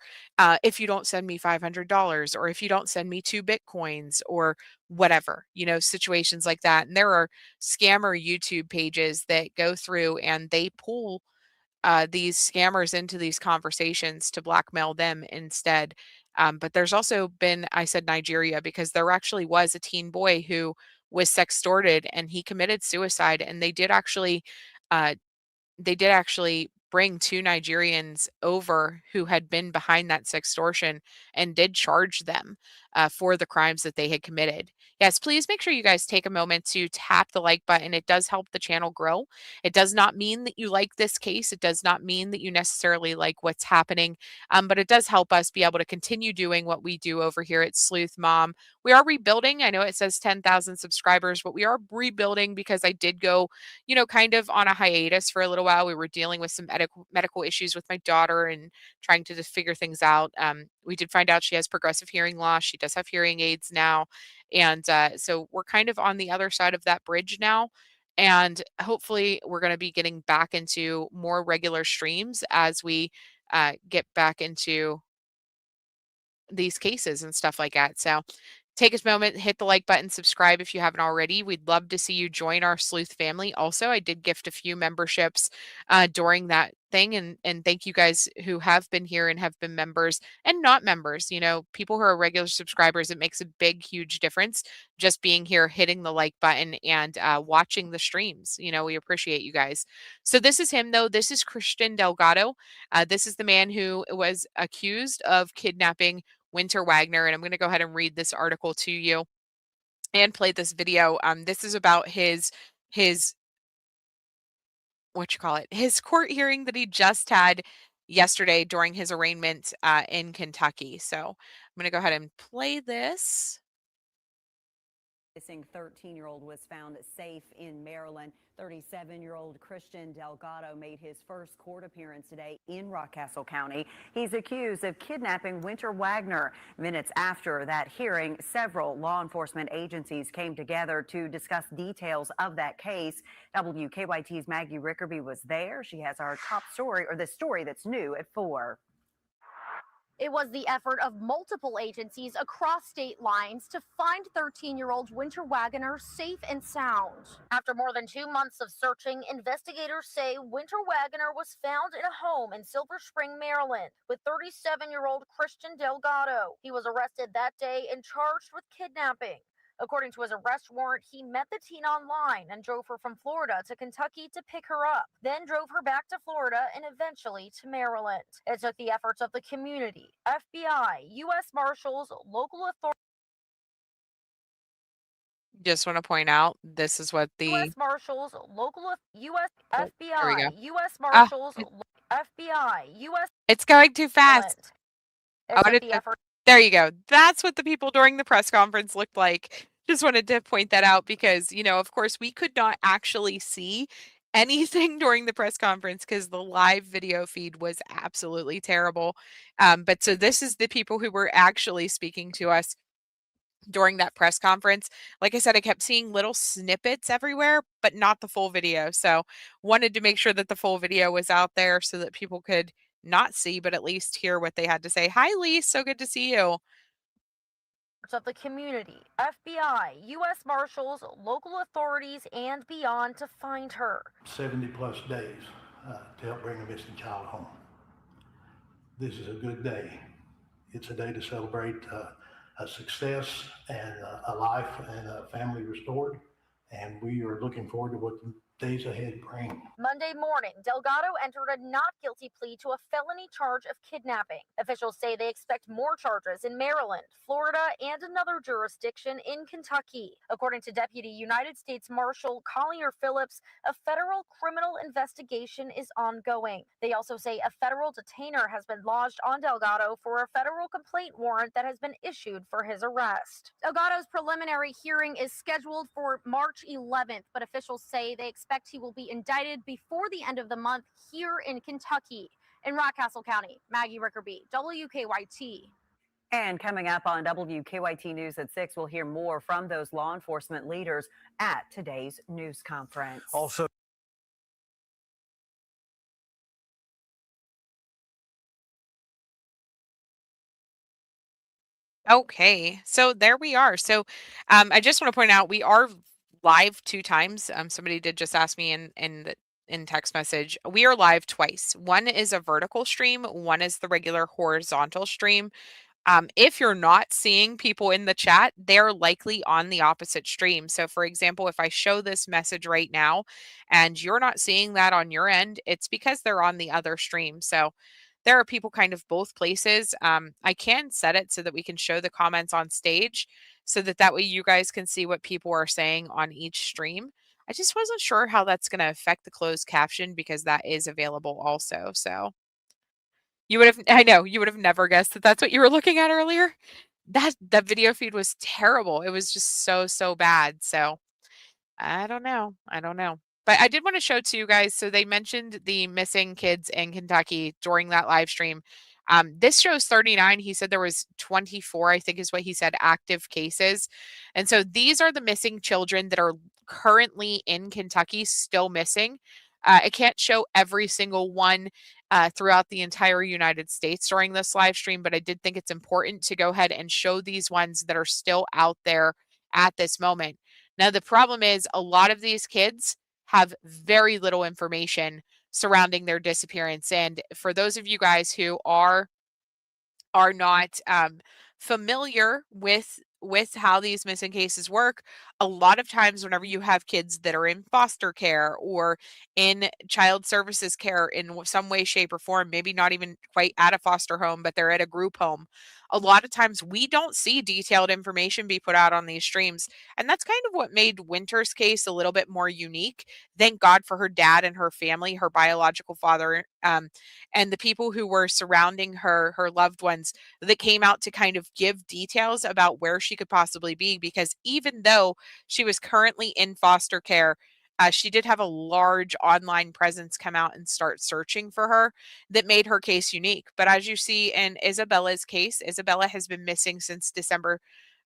If you don't send me $500 or if you don't send me 2 Bitcoins or whatever, situations like that. And there are scammer YouTube pages that go through and they pull these scammers into these conversations to blackmail them instead. But there's also been, I said Nigeria, because there actually was a teen boy who was sextorted and he committed suicide. And uh, they did actually bring 2 Nigerians over who had been behind that sextortion and did charge them. for the crimes that they had committed. Yes, please make sure you guys take a moment to tap the like button. It does help the channel grow. It does not mean that you like this case. It does not mean that you necessarily like what's happening, but it does help us be able to continue doing what we do over here at Sleuth Mom. We are rebuilding. I know it says 10,000 subscribers, but we are rebuilding because I did go, kind of on a hiatus for a little while. We were dealing with some medical issues with my daughter and trying to just figure things out. We did find out she has progressive hearing loss. She does have hearing aids now. And so we're kind of on the other side of that bridge now. And hopefully we're going to be getting back into more regular streams as we get back into these cases and stuff like that. So take a moment, hit the like button, subscribe if you haven't already. We'd love to see you join our Sleuth family. Also, I did gift a few memberships during that thing. And thank you guys who have been here and have been members and not members. People who are regular subscribers, it makes a big, huge difference just being here, hitting the like button and watching the streams. We appreciate you guys. So this is him, though. This is Christian Delgado. This is the man who was accused of kidnapping Wynter Wagoner, and I'm going to go ahead and read this article to you and play this video. This is about his his court hearing that he just had yesterday during his arraignment in Kentucky. So I'm going to go ahead and play this. Missing 13-year-old was found safe in Maryland. 37-year-old Christian Delgado made his first court appearance today in Rockcastle County. He's accused of kidnapping Wynter Wagoner. Minutes after that hearing, several law enforcement agencies came together to discuss details of that case. WKYT's Maggie Rickerby was there. She has our top story, or the story that's new at 4. It was the effort of multiple agencies across state lines to find 13-year-old Wynter Wagoner safe and sound. After more than 2 months of searching, investigators say Wynter Wagoner was found in a home in Silver Spring, Maryland, with 37-year-old Christian Delgado. He was arrested that day and charged with kidnapping. According to his arrest warrant, he met the teen online and drove her from Florida to Kentucky to pick her up, then drove her back to Florida and eventually to Maryland. It took the efforts of the community, FBI, U.S. Marshals, local authorities. Just want to point out, this is what the U.S. Marshals, local U.S. FBI, U.S. Marshals, FBI, U.S. It's going too fast. It took the effort. There you go. That's what the people during the press conference looked like. Just wanted to point that out because, of course, we could not actually see anything during the press conference because the live video feed was absolutely terrible. But so this is the people who were actually speaking to us during that press conference. Like I said, I kept seeing little snippets everywhere, but not the full video. So wanted to make sure that the full video was out there so that people could not see, but at least hear what they had to say. Hi, Lee. So good to see you. Of the community, FBI, U.S. Marshals, local authorities, and beyond to find her. 70 plus days to help bring a missing child home. This is a good day. It's a day to celebrate a success and a life and a family restored. And we are looking forward to what the days ahead bring. Monday morning, Delgado entered a not guilty plea to a felony charge of kidnapping. Officials say they expect more charges in Maryland, Florida, and another jurisdiction in Kentucky. According to Deputy United States Marshal Collier Phillips, a federal criminal investigation is ongoing. They also say a federal detainer has been lodged on Delgado for a federal complaint warrant that has been issued for his arrest. Delgado's preliminary hearing is scheduled for March 11th, but officials say they expect he will be indicted before the end of the month here in Kentucky. In Rockcastle County, Maggie Rickerby, WKYT. And coming up on WKYT News at 6, we'll hear more from those law enforcement leaders at today's news conference. Also, Okay, so there we are. So I just want to point out we are live 2 times. Somebody did just ask me in text message. We are live twice. One is a vertical stream, one is the regular horizontal stream. If you're not seeing people in the chat, they're likely on the opposite stream. So for example, if I show this message right now and you're not seeing that on your end, it's because they're on the other stream. So there are people kind of both places. I can set it so that we can show the comments on stage so that way you guys can see what people are saying on each stream. I just wasn't sure how that's going to affect the closed caption because that is available also. So I know, you would have never guessed that that's what you were looking at earlier. That video feed was terrible. It was just so bad. So I don't know. But I did want to show to you guys. So they mentioned the missing kids in Kentucky during that live stream. This shows 39. He said there was 24, I think is what he said, active cases. And so these are the missing children that are currently in Kentucky still missing. I can't show every single one throughout the entire United States during this live stream, but I did think it's important to go ahead and show these ones that are still out there at this moment. Now, the problem is a lot of these kids have very little information surrounding their disappearance. And for those of you guys who are not familiar with how these missing cases work, a lot of times whenever you have kids that are in foster care or in child services care in some way, shape, or form, maybe not even quite at a foster home, but they're at a group home, a lot of times we don't see detailed information be put out on these streams. And that's kind of what made Wynter's case a little bit more unique. Thank God for her dad and her family, her biological father, and the people who were surrounding her loved ones that came out to kind of give details about where she could possibly be. Because even though she was currently in foster care, she did have a large online presence come out and start searching for her that made her case unique. But as you see in Isabella's case, Isabella has been missing since December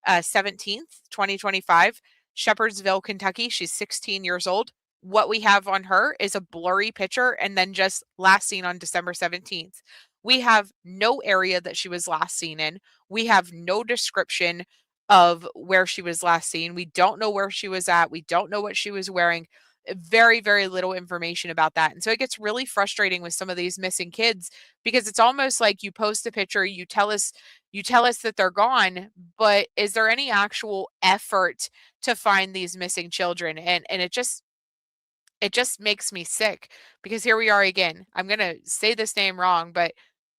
17th, 2025, Shepherdsville, Kentucky. She's 16 years old. What we have on her is a blurry picture and then just last seen on December 17th. We have no area that she was last seen in. We have no description of where she was last seen. We don't know where she was at. We don't know what she was wearing. Very, very little information about that. And so it gets really frustrating with some of these missing kids because it's almost like you post a picture, you tell us that they're gone, but is there any actual effort to find these missing children? And it just makes me sick because here we are again. I'm going to say this name wrong, but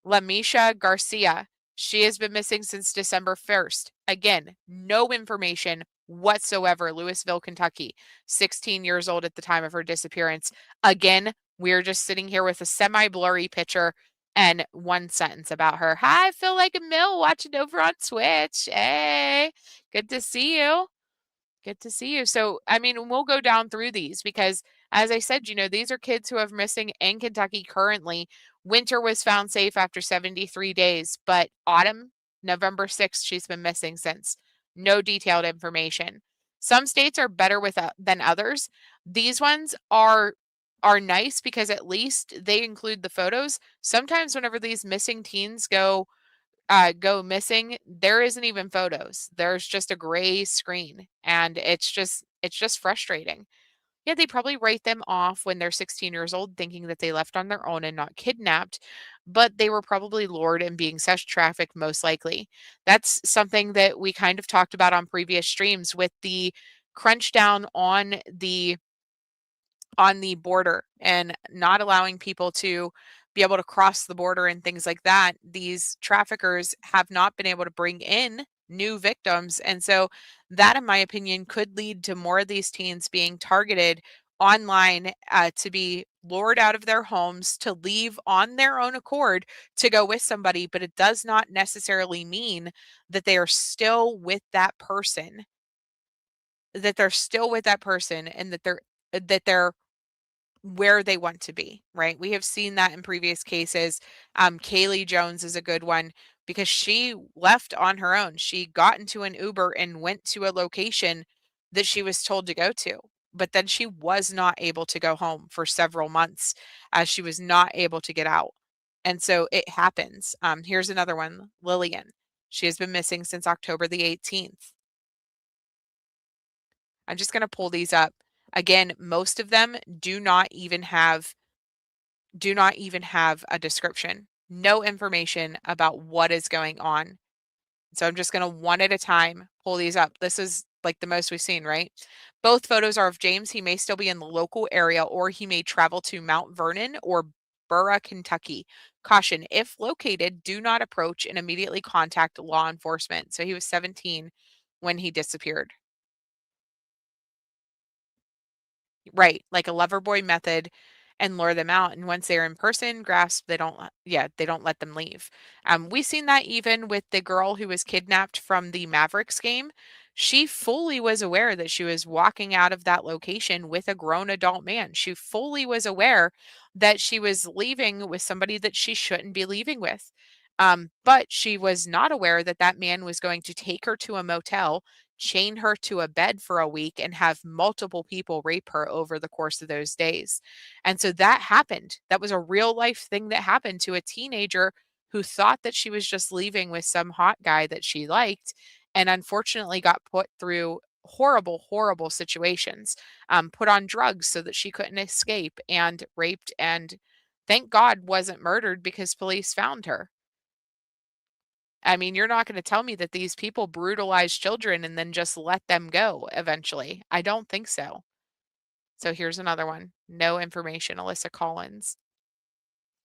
Lamisha Garcia, she has been missing since December 1st. Again, no information whatsoever. Louisville, Kentucky, 16 years old at the time of her disappearance. Again, we're just sitting here with a semi-blurry picture and one sentence about her. Hi, I feel like a mill watching over on Twitch. Hey, good to see you. Good to see you. So, I mean, we'll go down through these because, as I said, these are kids who are missing in Kentucky currently. Wynter was found safe after 73 days, but Autumn, November 6th, she's been missing since. No detailed information. Some states are better than others. These ones are nice because at least they include the photos. Sometimes whenever these missing teens go missing, there isn't even photos. There's just a gray screen, and it's just frustrating. Yeah, they probably write them off when they're 16 years old, thinking that they left on their own and not kidnapped, but they were probably lured and being sex trafficked, most likely. That's something that we kind of talked about on previous streams with the crunch down on the border and not allowing people to be able to cross the border and things like that. These traffickers have not been able to bring in new victims. And so that, in my opinion, could lead to more of these teens being targeted online to be lured out of their homes, to leave on their own accord to go with somebody. But it does not necessarily mean that they are still with that person, and that they're where they want to be, right? We have seen that in previous cases. Kaylee Jones is a good one because she left on her own. She got into an Uber and went to a location that she was told to go to, but then she was not able to go home for several months as she was not able to get out. And so it happens. Here's another one, Lillian. She has been missing since October the 18th. I'm just going to pull these up. Again, most of them do not even have a description. No information about what is going on. So I'm just going to one at a time pull these up. This is like the most we've seen, right? Both photos are of James. He may still be in the local area or he may travel to Mount Vernon or Burra, Kentucky. Caution, if located, do not approach and immediately contact law enforcement. So he was 17 when he disappeared. Right, like a lover boy method, and lure them out, and once they're in person, grasp, they don't they don't let them leave. We've seen that even with the girl who was kidnapped from the Mavericks game. She fully was aware that she was walking out of that location with a grown adult man. She fully was aware that she was leaving with somebody that she shouldn't be leaving with. But she was not aware that that man was going to take her to a motel, chain her to a bed for a week, and have multiple people rape her over the course of those days. And so that happened. That was a real life thing that happened to a teenager who thought that she was just leaving with some hot guy that she liked, and unfortunately got put through horrible, horrible situations, put on drugs so that she couldn't escape, and raped, and thank God wasn't murdered because police found her. I mean, you're not going to tell me that these people brutalize children and then just let them go eventually. I don't think so. So here's another one. No information, Alyssa Collins.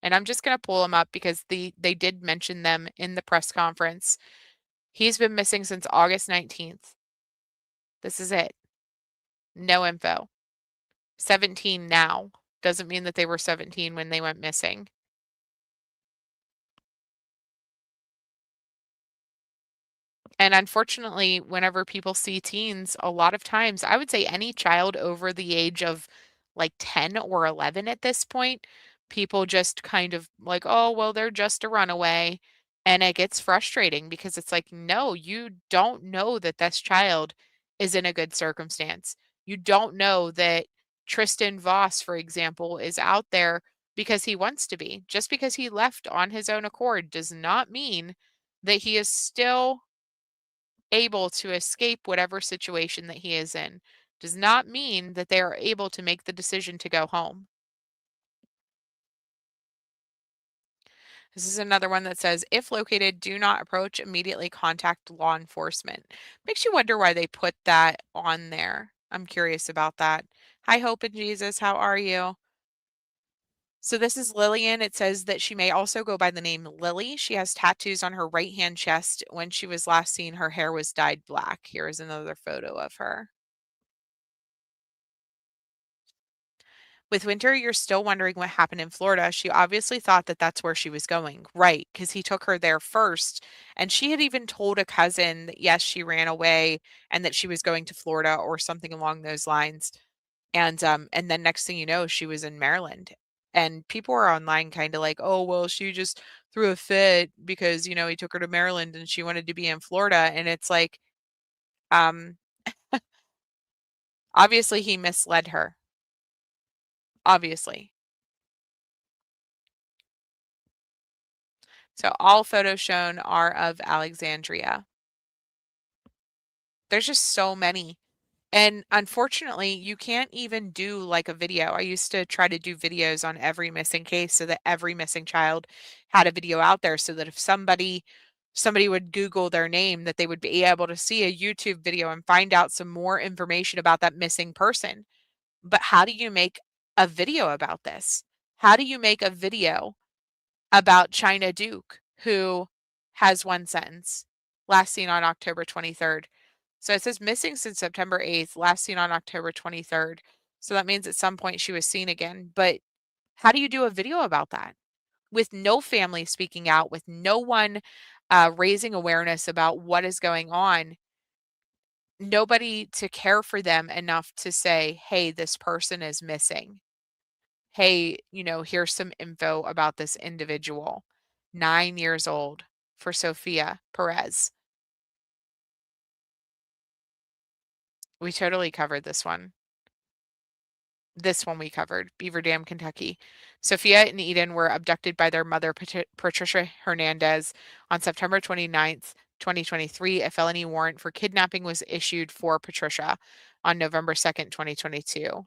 And I'm just going to pull them up because they did mention them in the press conference. He's been missing since August 19th. This is it. No info. 17 now. Doesn't mean that they were 17 when they went missing. And unfortunately, whenever people see teens, a lot of times, I would say any child over the age of like 10 or 11 at this point, people just kind of like, oh, well, they're just a runaway. And it gets frustrating because it's like, no, you don't know that this child is in a good circumstance. You don't know that Tristan Voss, for example, is out there because he wants to be. Just because he left on his own accord does not mean that he is still able to escape whatever situation that he is in. Does not mean that they are able to make the decision to go home. This is another one that says, if located, do not approach, immediately contact law enforcement. Makes you wonder why they put that on there. I'm curious about that. Hi, Hope in Jesus. How are you? So this is Lillian. It says that she may also go by the name Lily. She has tattoos on her right hand chest. When she was last seen, her hair was dyed black. Here is another photo of her. With Wynter, you're still wondering what happened in Florida. She obviously thought that that's where she was going, right? Because he took her there first. And she had even told a cousin that, yes, she ran away and that she was going to Florida or something along those lines. And then next thing you know, she was in Maryland. And people are online kind of like, oh, well, she just threw a fit because, he took her to Maryland and she wanted to be in Florida. And it's like, um, obviously he misled her. Obviously. So all photos shown are of Alexandria. There's just so many. And unfortunately, you can't even do like a video. I used to try to do videos on every missing case so that every missing child had a video out there so that if somebody would Google their name, that they would be able to see a YouTube video and find out some more information about that missing person. But how do you make a video about this? How do you make a video about China Duke, who has one sentence, last seen on October 23rd. So it says missing since September 8th, last seen on October 23rd. So that means at some point she was seen again. But how do you do a video about that? With no family speaking out, with no one raising awareness about what is going on, nobody to care for them enough to say, hey, this person is missing. Hey, here's some info about this individual. 9 years old for Sophia Perez. We totally covered this one. This one we covered, Beaver Dam, Kentucky. Sophia and Eden were abducted by their mother, Patricia Hernandez, on September 29th, 2023. A felony warrant for kidnapping was issued for Patricia on November 2nd, 2022.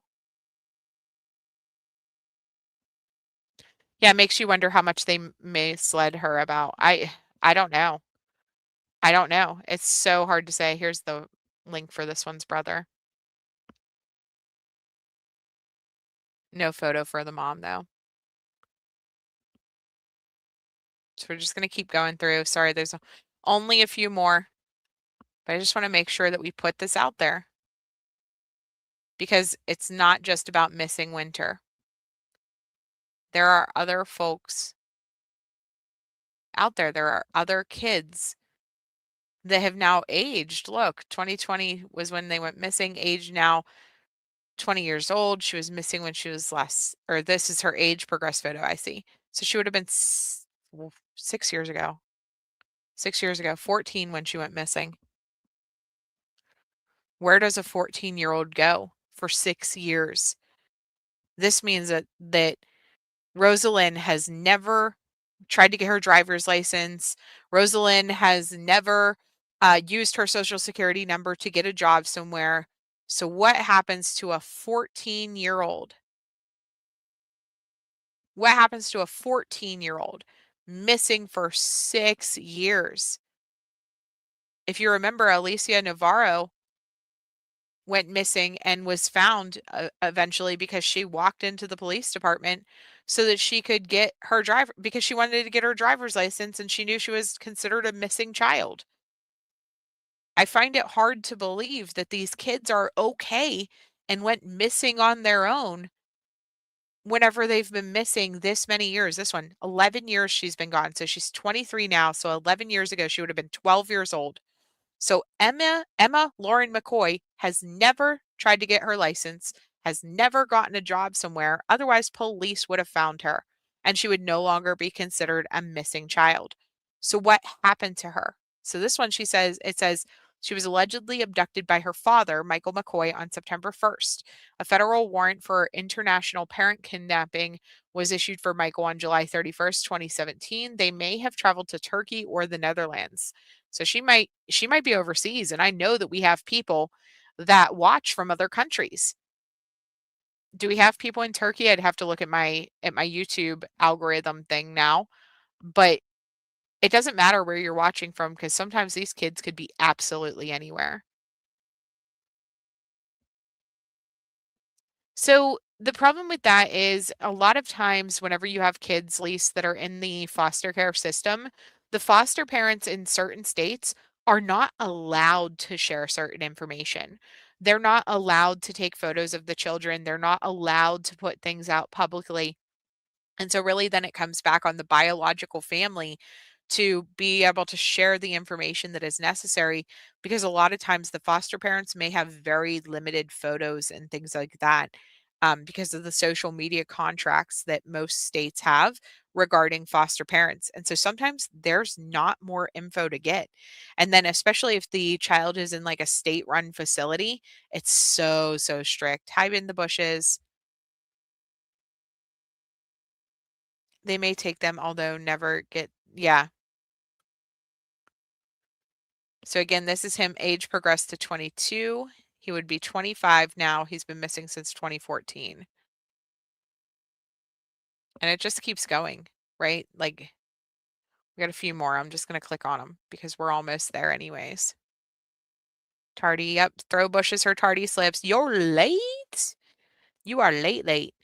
Yeah, it makes you wonder how much they misled her about. I don't know. I don't know. It's so hard to say. Here's the link for this one's brother. No photo for the mom, though. So we're just going to keep going through. Sorry, there's only a few more. But I just want to make sure that we put this out there. Because it's not just about missing Wynter. There are other folks out there. There are other kids that have now aged. Look, 2020 was when they went missing, age now 20 years old. She was missing when she was or this is her age progress photo I see. So she would have been 6 years ago. 6 years ago, 14 when she went missing. Where does a 14-year-old go for 6 years? This means that Rosalind has never tried to get her driver's license. Rosalind has never used her social security number to get a job somewhere. So what happens to a 14-year-old? What happens to a 14-year-old missing for 6 years? If you remember, Alicia Navarro went missing and was found eventually because she walked into the police department so that she could get her because she wanted to get her driver's license and she knew she was considered a missing child. I find it hard to believe that these kids are okay and went missing on their own whenever they've been missing this many years. This one, 11 years she's been gone. So she's 23 now. So 11 years ago, she would have been 12 years old. So Emma Lauren McCoy has never tried to get her license, has never gotten a job somewhere. Otherwise, police would have found her and she would no longer be considered a missing child. So what happened to her? So this one, it says she was allegedly abducted by her father, Michael McCoy, on September 1st. A federal warrant for international parent kidnapping was issued for Michael on July 31st, 2017. They may have traveled to Turkey or the Netherlands. So she might be overseas. And I know that we have people that watch from other countries. Do we have people in Turkey? I'd have to look at my YouTube algorithm thing now. But it doesn't matter where you're watching from because sometimes these kids could be absolutely anywhere. So the problem with that is a lot of times whenever you have kids, Lise, that are in the foster care system, the foster parents in certain states are not allowed to share certain information. They're not allowed to take photos of the children. They're not allowed to put things out publicly. And so really then it comes back on the biological family to be able to share the information that is necessary, because a lot of times the foster parents may have very limited photos and things like that because of the social media contracts that most states have regarding foster parents. And so sometimes there's not more info to get. And then especially if the child is in like a state-run facility, it's so strict. Hide in the bushes. They may take them, although never get, yeah. So again, this is him, age progressed to 22. He would be 25 now. He's been missing since 2014. And it just keeps going, right? Like, we got a few more. I'm just going to click on them because we're almost there anyways. Tardy, yep. Throw bushes, her tardy slips. You're late? You are late.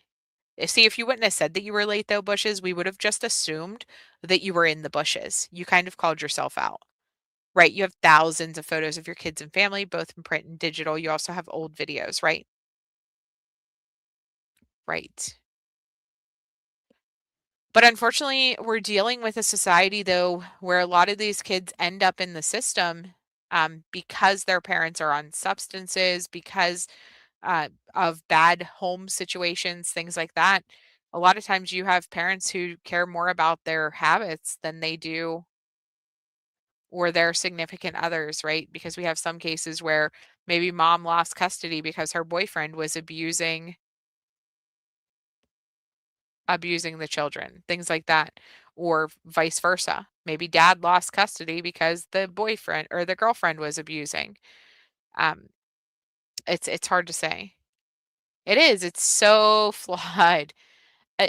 See, if you wouldn't have said that you were late though, bushes, we would have just assumed that you were in the bushes. You kind of called yourself out. Right, you have thousands of photos of your kids and family, both in print and digital. You also have old videos, right? Right. But unfortunately, we're dealing with a society, though, where a lot of these kids end up in the system because their parents are on substances, because of bad home situations, things like that. A lot of times you have parents who care more about their habits than they do or their significant others, right? Because we have some cases where maybe mom lost custody because her boyfriend was abusing the children, things like that, or vice versa. Maybe dad lost custody because the boyfriend or the girlfriend was abusing. It's hard to say. It is. It's so flawed. Uh,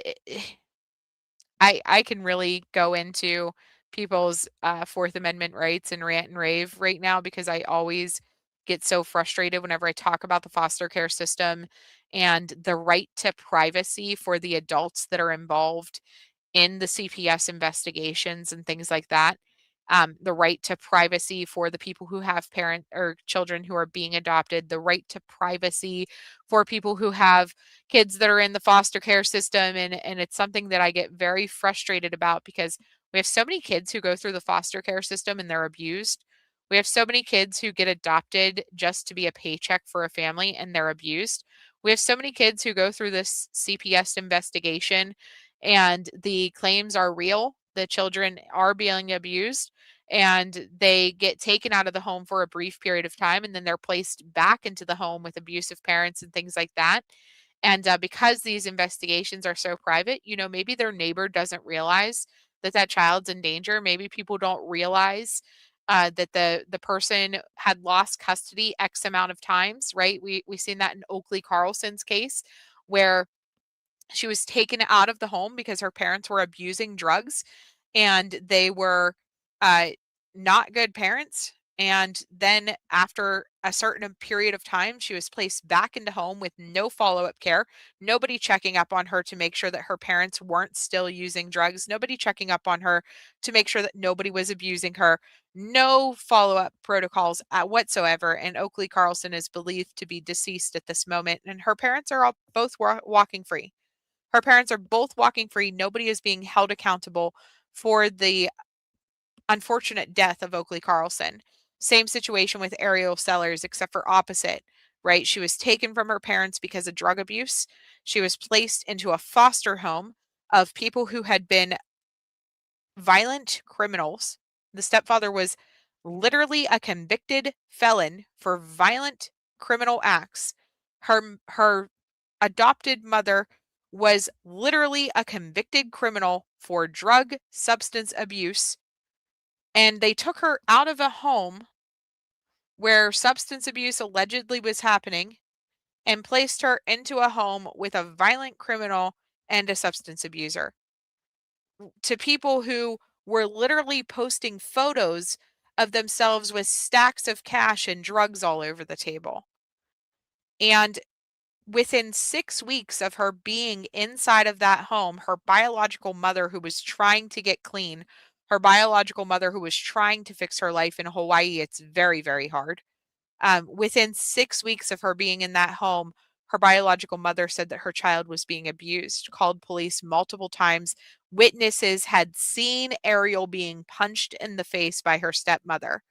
I can really go into people's Fourth Amendment rights and rant and rave right now because I always get so frustrated whenever I talk about the foster care system and the right to privacy for the adults that are involved in the CPS investigations and things like that. The right to privacy for the people who have parent or children who are being adopted, the right to privacy for people who have kids that are in the foster care system. And it's something that I get very frustrated about because we have so many kids who go through the foster care system and they're abused. We have so many kids who get adopted just to be a paycheck for a family and they're abused. We have so many kids who go through this CPS investigation and the claims are real. The children are being abused and they get taken out of the home for a brief period of time and then they're placed back into the home with abusive parents and things like that. And because these investigations are so private, maybe their neighbor doesn't realize that that child's in danger. Maybe people don't realize that the person had lost custody X amount of times, right? We seen that in Oakley Carlson's case, where she was taken out of the home because her parents were abusing drugs, and they were uh, not good parents. And then after a certain period of time, she was placed back into home with no follow-up care, nobody checking up on her to make sure that her parents weren't still using drugs, nobody checking up on her to make sure that nobody was abusing her, no follow-up protocols whatsoever. And Oakley Carlson is believed to be deceased at this moment, and her parents are all both walking free. Her parents are both walking free. Nobody is being held accountable for the unfortunate death of Oakley Carlson. Same situation with Ariel Sellers, except for opposite, right? She was taken from her parents because of drug abuse. She was placed into a foster home of people who had been violent criminals. The stepfather was literally a convicted felon for violent criminal acts. Her adopted mother was literally a convicted criminal for drug substance abuse. And they took her out of a home where substance abuse allegedly was happening and placed her into a home with a violent criminal and a substance abuser. To people who were literally posting photos of themselves with stacks of cash and drugs all over the table. And within 6 weeks of her being inside of that home, her biological mother, who was trying to get clean, her biological mother, who was trying to fix her life in Hawaii, it's very, very hard. Within 6 weeks of her being in that home, her biological mother said that her child was being abused, called police multiple times. Witnesses had seen Ariel being punched in the face by her stepmother,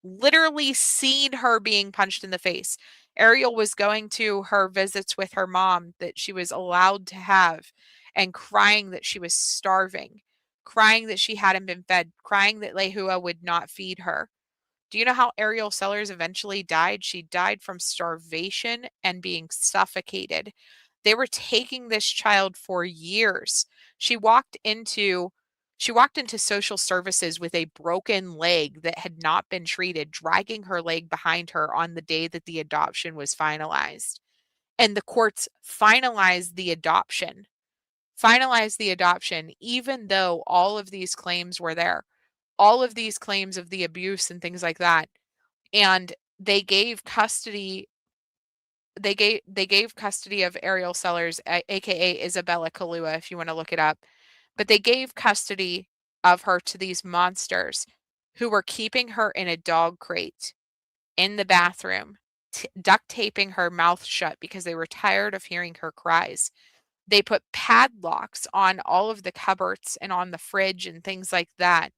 literally seen her being punched in the face. Ariel was going to her visits with her mom that she was allowed to have and crying that she was starving, crying that she hadn't been fed, crying that Lehua would not feed her. Do you know how Ariel Sellers eventually died? She died from starvation and being suffocated. They were taking this child for years. She walked into social services with a broken leg that had not been treated, dragging her leg behind her on the day that the adoption was finalized. And the courts finalized the adoption, even though all of these claims were there, all of these claims of the abuse and things like that. And they gave custody of Ariel Sellers, aka Isabella Kalua, if you want to look it up. But they gave custody of her to these monsters who were keeping her in a dog crate in the bathroom, duct taping her mouth shut because they were tired of hearing her cries. They put padlocks on all of the cupboards and on the fridge and things like that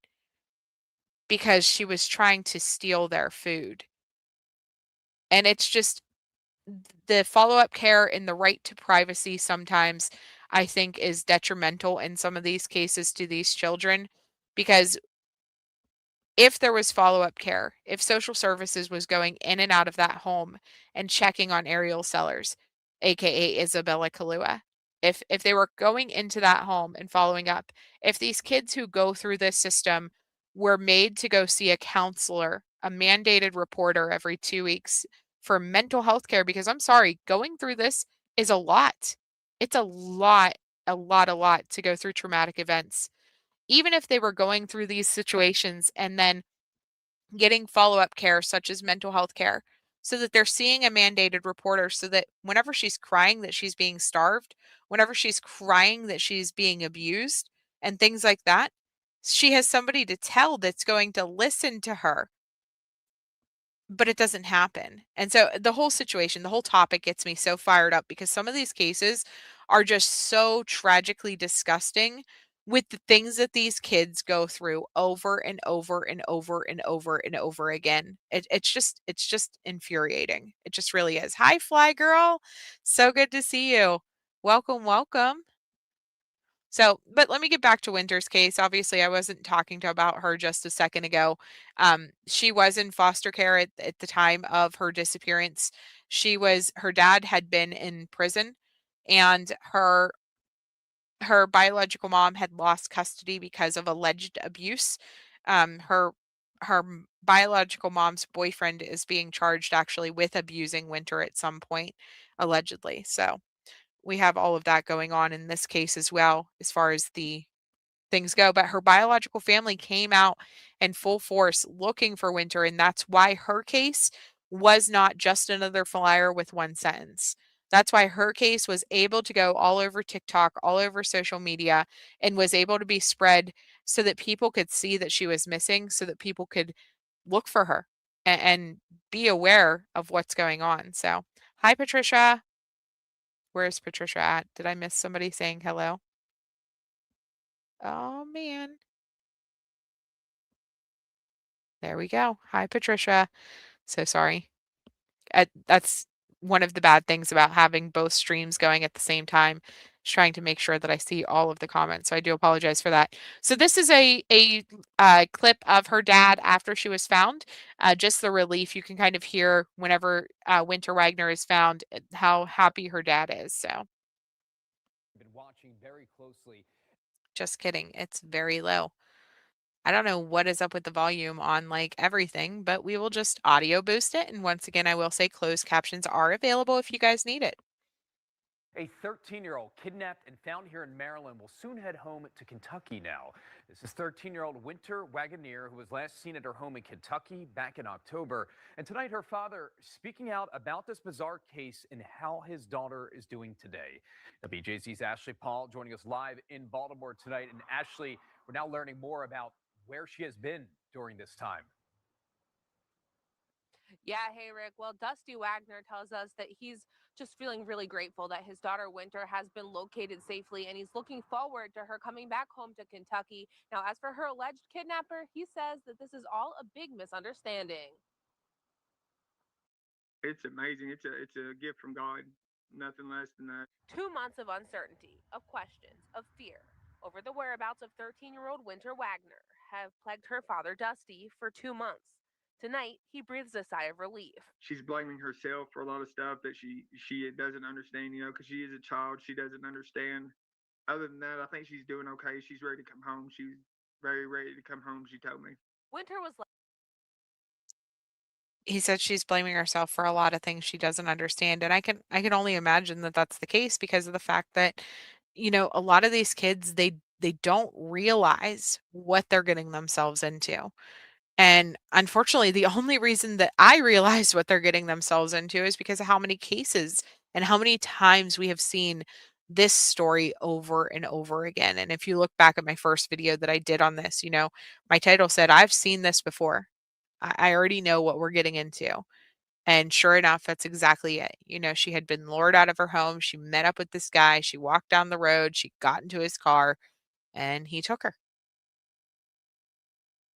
because she was trying to steal their food. And it's just the follow-up care and the right to privacy sometimes I think is detrimental in some of these cases to these children, because if there was follow-up care, if social services was going in and out of that home and checking on Ariel Sellers, aka Isabella Kalua, if they were going into that home and following up, if these kids who go through this system were made to go see a counselor, a mandated reporter every 2 weeks for mental health care, because I'm sorry, going through this is a lot. It's a lot to go through traumatic events. Even if they were going through these situations and then getting follow-up care such as mental health care, so that they're seeing a mandated reporter, so that whenever she's crying that she's being starved, whenever she's crying that she's being abused, and things like that, she has somebody to tell that's going to listen to her, but it doesn't happen. And so the whole situation, the whole topic gets me so fired up because some of these cases are just so tragically disgusting with the things that these kids go through over and over and over and over and over again. It's just infuriating. It just really is. Hi, Fly Girl. So good to see you. Welcome, welcome. So, but let me get back to Wynter's case. Obviously, I wasn't talking about her just a second ago. She was in foster care at the time of her disappearance. Her dad had been in prison, and her biological mom had lost custody because of alleged abuse. Her biological mom's boyfriend is being charged actually with abusing Wynter at some point, allegedly. So we have all of that going on in this case as well, as far as the things go. But her biological family came out in full force looking for Wynter, and that's why her case was not just another flyer with one sentence. That's why her case was able to go all over TikTok, all over social media, and was able to be spread so that people could see that she was missing, so that people could look for her and be aware of what's going on. So, hi, Patricia. Where's Patricia at? Did I miss somebody saying hello? Oh, man. There we go. Hi, Patricia. So sorry. That's one of the bad things about having both streams going at the same time. Just trying to make sure that I see all of the comments. So I do apologize for that. So this is a clip of her dad after she was found. Just the relief you can kind of hear whenever Wynter Wagoner is found, how happy her dad is. So Been watching very closely. Just kidding. It's very low. I don't know what is up with the volume on like everything, but we will just audio boost it. And once again, I will say closed captions are available if you guys need it. A 13-year-old kidnapped and found here in Maryland will soon head home to Kentucky now. This is 13-year-old Wynter Wagoner, who was last seen at her home in Kentucky back in October. And tonight, her father speaking out about this bizarre case and how his daughter is doing today. WJZ's Ashley Paul joining us live in Baltimore tonight. And Ashley, we're now learning more about where she has been during this time. Yeah, hey, Rick. Well, Dusty Wagner tells us that he's just feeling really grateful that his daughter Wynter has been located safely, and he's looking forward to her coming back home to Kentucky. Now, as for her alleged kidnapper, he says that this is all a big misunderstanding. It's amazing. It's a gift from God. Nothing less than that. 2 months of uncertainty, of questions, of fear over the whereabouts of 13-year-old Wynter Wagoner have plagued her father, Dusty, for 2 months. Tonight, he breathes a sigh of relief. She's blaming herself for a lot of stuff that she doesn't understand, because she is a child. She doesn't understand. Other than that, I think she's doing okay. She's ready to come home. She's very ready to come home, she told me. Wynter was He said she's blaming herself for a lot of things she doesn't understand, and I can only imagine that that's the case because of the fact that a lot of these kids they don't realize what they're getting themselves into. And unfortunately, the only reason that I realize what they're getting themselves into is because of how many cases and how many times we have seen this story over and over again. And if you look back at my first video that I did on this, my title said, I've seen this before. I already know what we're getting into. And sure enough, that's exactly it. She had been lured out of her home. She met up with this guy. She walked down the road. She got into his car and he took her.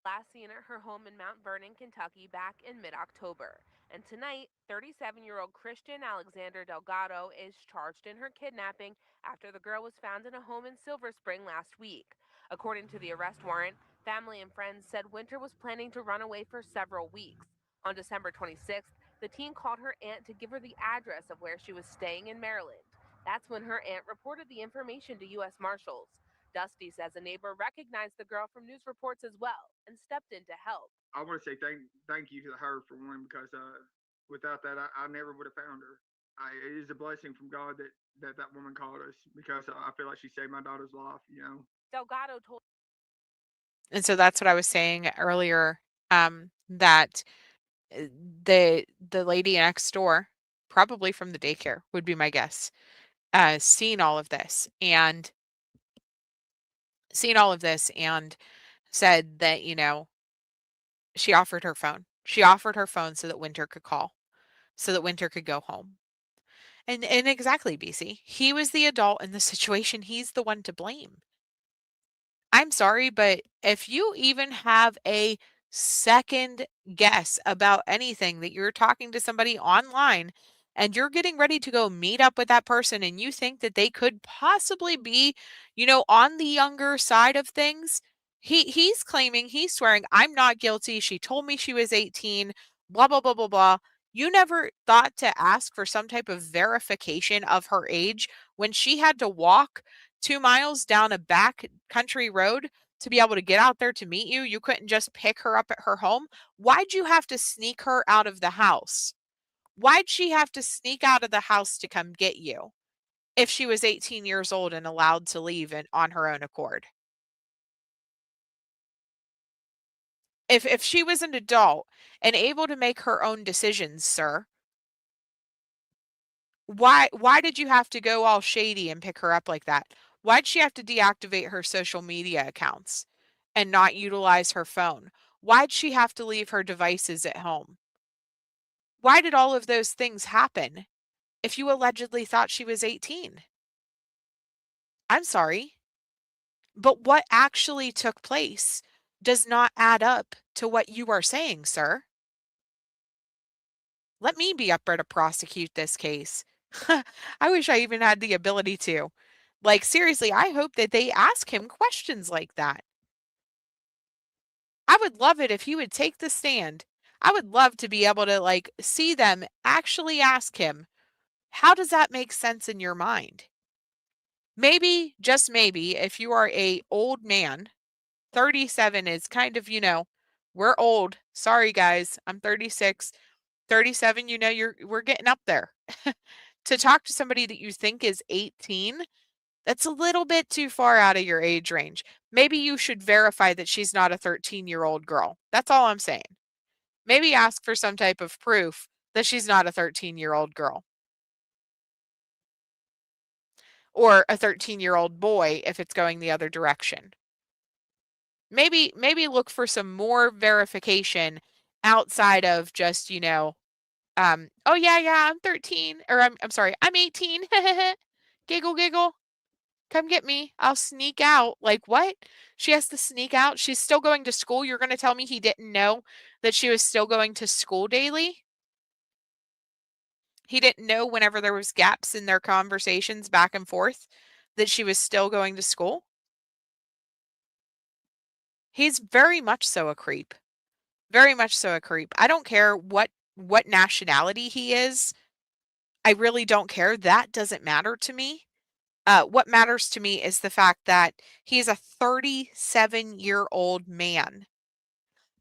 last seen at her home in Mount Vernon, Kentucky back in mid-October. And tonight, 37-year-old Christian Alexander Delgado is charged in her kidnapping after the girl was found in a home in Silver Spring last week. According to the arrest warrant, family and friends said Wynter was planning to run away for several weeks. On December 26th, the teen called her aunt to give her the address of where she was staying in Maryland. That's when her aunt reported the information to U.S. Marshals. Dusty says a neighbor recognized the girl from news reports as well and stepped in to help. I want to say thank you to her for one, because without that, I never would have found her. It is a blessing from God that woman called us, because I feel like she saved my daughter's life. Delgado told. And so that's what I was saying earlier, that the lady next door, probably from the daycare, would be my guess, seen all of this and seen all of this and said that, she offered her phone. She offered her phone so that Wynter could call, so that Wynter could go home. And exactly, BC. He was the adult in the situation. He's the one to blame. I'm sorry, but if you even have a second guess about anything, that you're talking to somebody online and you're getting ready to go meet up with that person and you think that they could possibly be, on the younger side of things, he's claiming, he's swearing, I'm not guilty. She told me she was 18, blah, blah, blah, blah, blah. You never thought to ask for some type of verification of her age when she had to walk 2 miles down a back country road to be able to get out there to meet you? You couldn't just pick her up at her home? Why'd you have to sneak her out of the house? Why'd she have to sneak out of the house to come get you if she was 18 years old and allowed to leave on her own accord? If she was an adult and able to make her own decisions, sir, why did you have to go all shady and pick her up like that? Why'd she have to deactivate her social media accounts and not utilize her phone? Why'd she have to leave her devices at home? Why did all of those things happen if you allegedly thought she was 18? I'm sorry, but what actually took place does not add up to what you are saying, sir. Let me be up there to prosecute this case. I wish I even had the ability to. Like, seriously, I hope that they ask him questions like that. I would love it if he would take the stand. I would love to be able to, see them actually ask him, how does that make sense in your mind? Maybe, just maybe, if you are a old man, 37 is kind of, we're old. Sorry, guys. I'm 36. 37, we're getting up there. To talk to somebody that you think is 18, that's a little bit too far out of your age range. Maybe you should verify that she's not a 13-year-old girl. That's all I'm saying. Maybe ask for some type of proof that she's not a 13-year-old girl. Or a 13-year-old boy if it's going the other direction. Maybe look for some more verification outside of just, oh yeah, I'm 13, or I'm sorry, I'm 18. Giggle, giggle. Come get me. I'll sneak out. Like, what? She has to sneak out? She's still going to school? You're going to tell me he didn't know that she was still going to school daily? He didn't know whenever there was gaps in their conversations back and forth that she was still going to school? He's very much so a creep. Very much so a creep. I don't care what nationality he is. I really don't care. That doesn't matter to me. What matters to me is the fact that he's a 37-year-old man.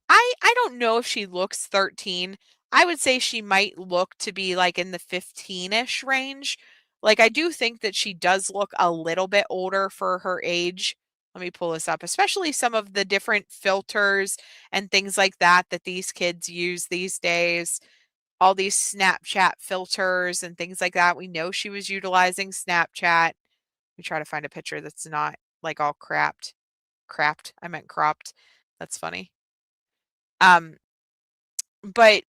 I don't know if she looks 13. I would say she might look to be in the 15-ish range. I do think that she does look a little bit older for her age. Let me pull this up, especially some of the different filters and things like that these kids use these days. All these Snapchat filters and things like that. We know she was utilizing Snapchat. We try to find a picture that's not all crapped. I meant cropped. That's funny. But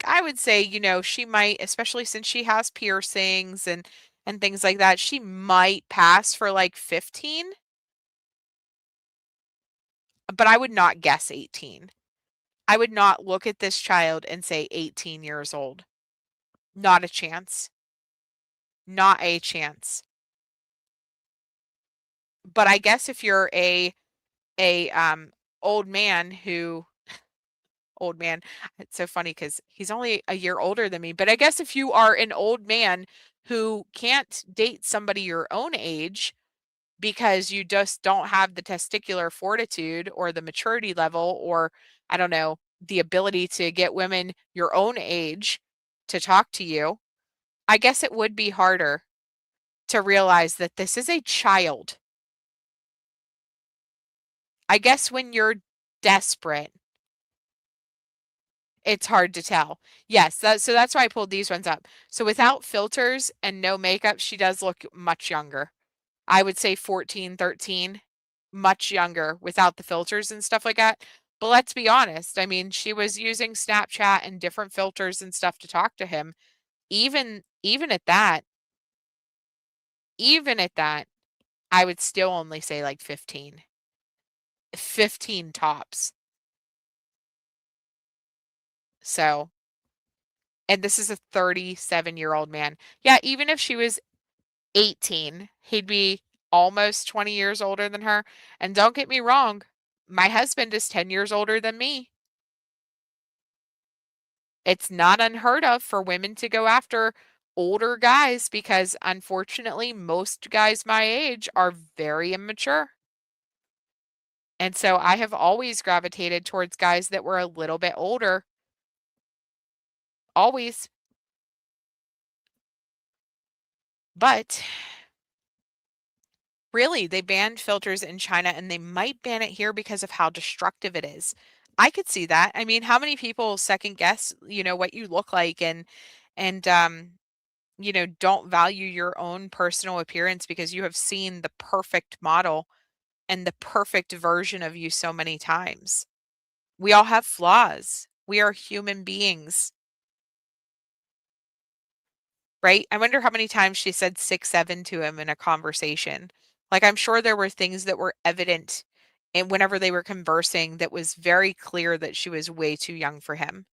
I would say, she might, especially since she has piercings and things like that, she might pass for 15. But I would not guess 18. I would not look at this child and say 18 years old. Not a chance. Not a chance. But I guess if you're a old man who old man, it's so funny because he's only a year older than me, but I guess if you are an old man who can't date somebody your own age because you just don't have the testicular fortitude or the maturity level, or I don't know, the ability to get women your own age to talk to you, I guess it would be harder to realize that this is a child. I guess when you're desperate, it's hard to tell. Yes, so that's why I pulled these ones up. So without filters and no makeup, she does look much younger. I would say 14, 13. much younger without the filters and stuff like that. But let's be honest. I mean, she was using Snapchat and different filters and stuff to talk to him. Even at that, I would still only say like 15. 15 tops. So, and this is a 37-year-old man. Yeah, even if she was 18, he'd be almost 20 years older than her. And don't get me wrong, my husband is 10 years older than me. It's not unheard of for women to go after older guys because unfortunately, most guys my age are very immature. And so I have always gravitated towards guys that were a little bit older. Always. But really, they banned filters in China and they might ban it here because of how destructive it is. I could see that. I mean, how many people second guess, what you look like and don't value your own personal appearance because you have seen the perfect model and the perfect version of you so many times. We all have flaws. We are human beings. Right? I wonder how many times she said 6'7" to him in a conversation. Like, I'm sure there were things that were evident and whenever they were conversing that was very clear that she was way too young for him.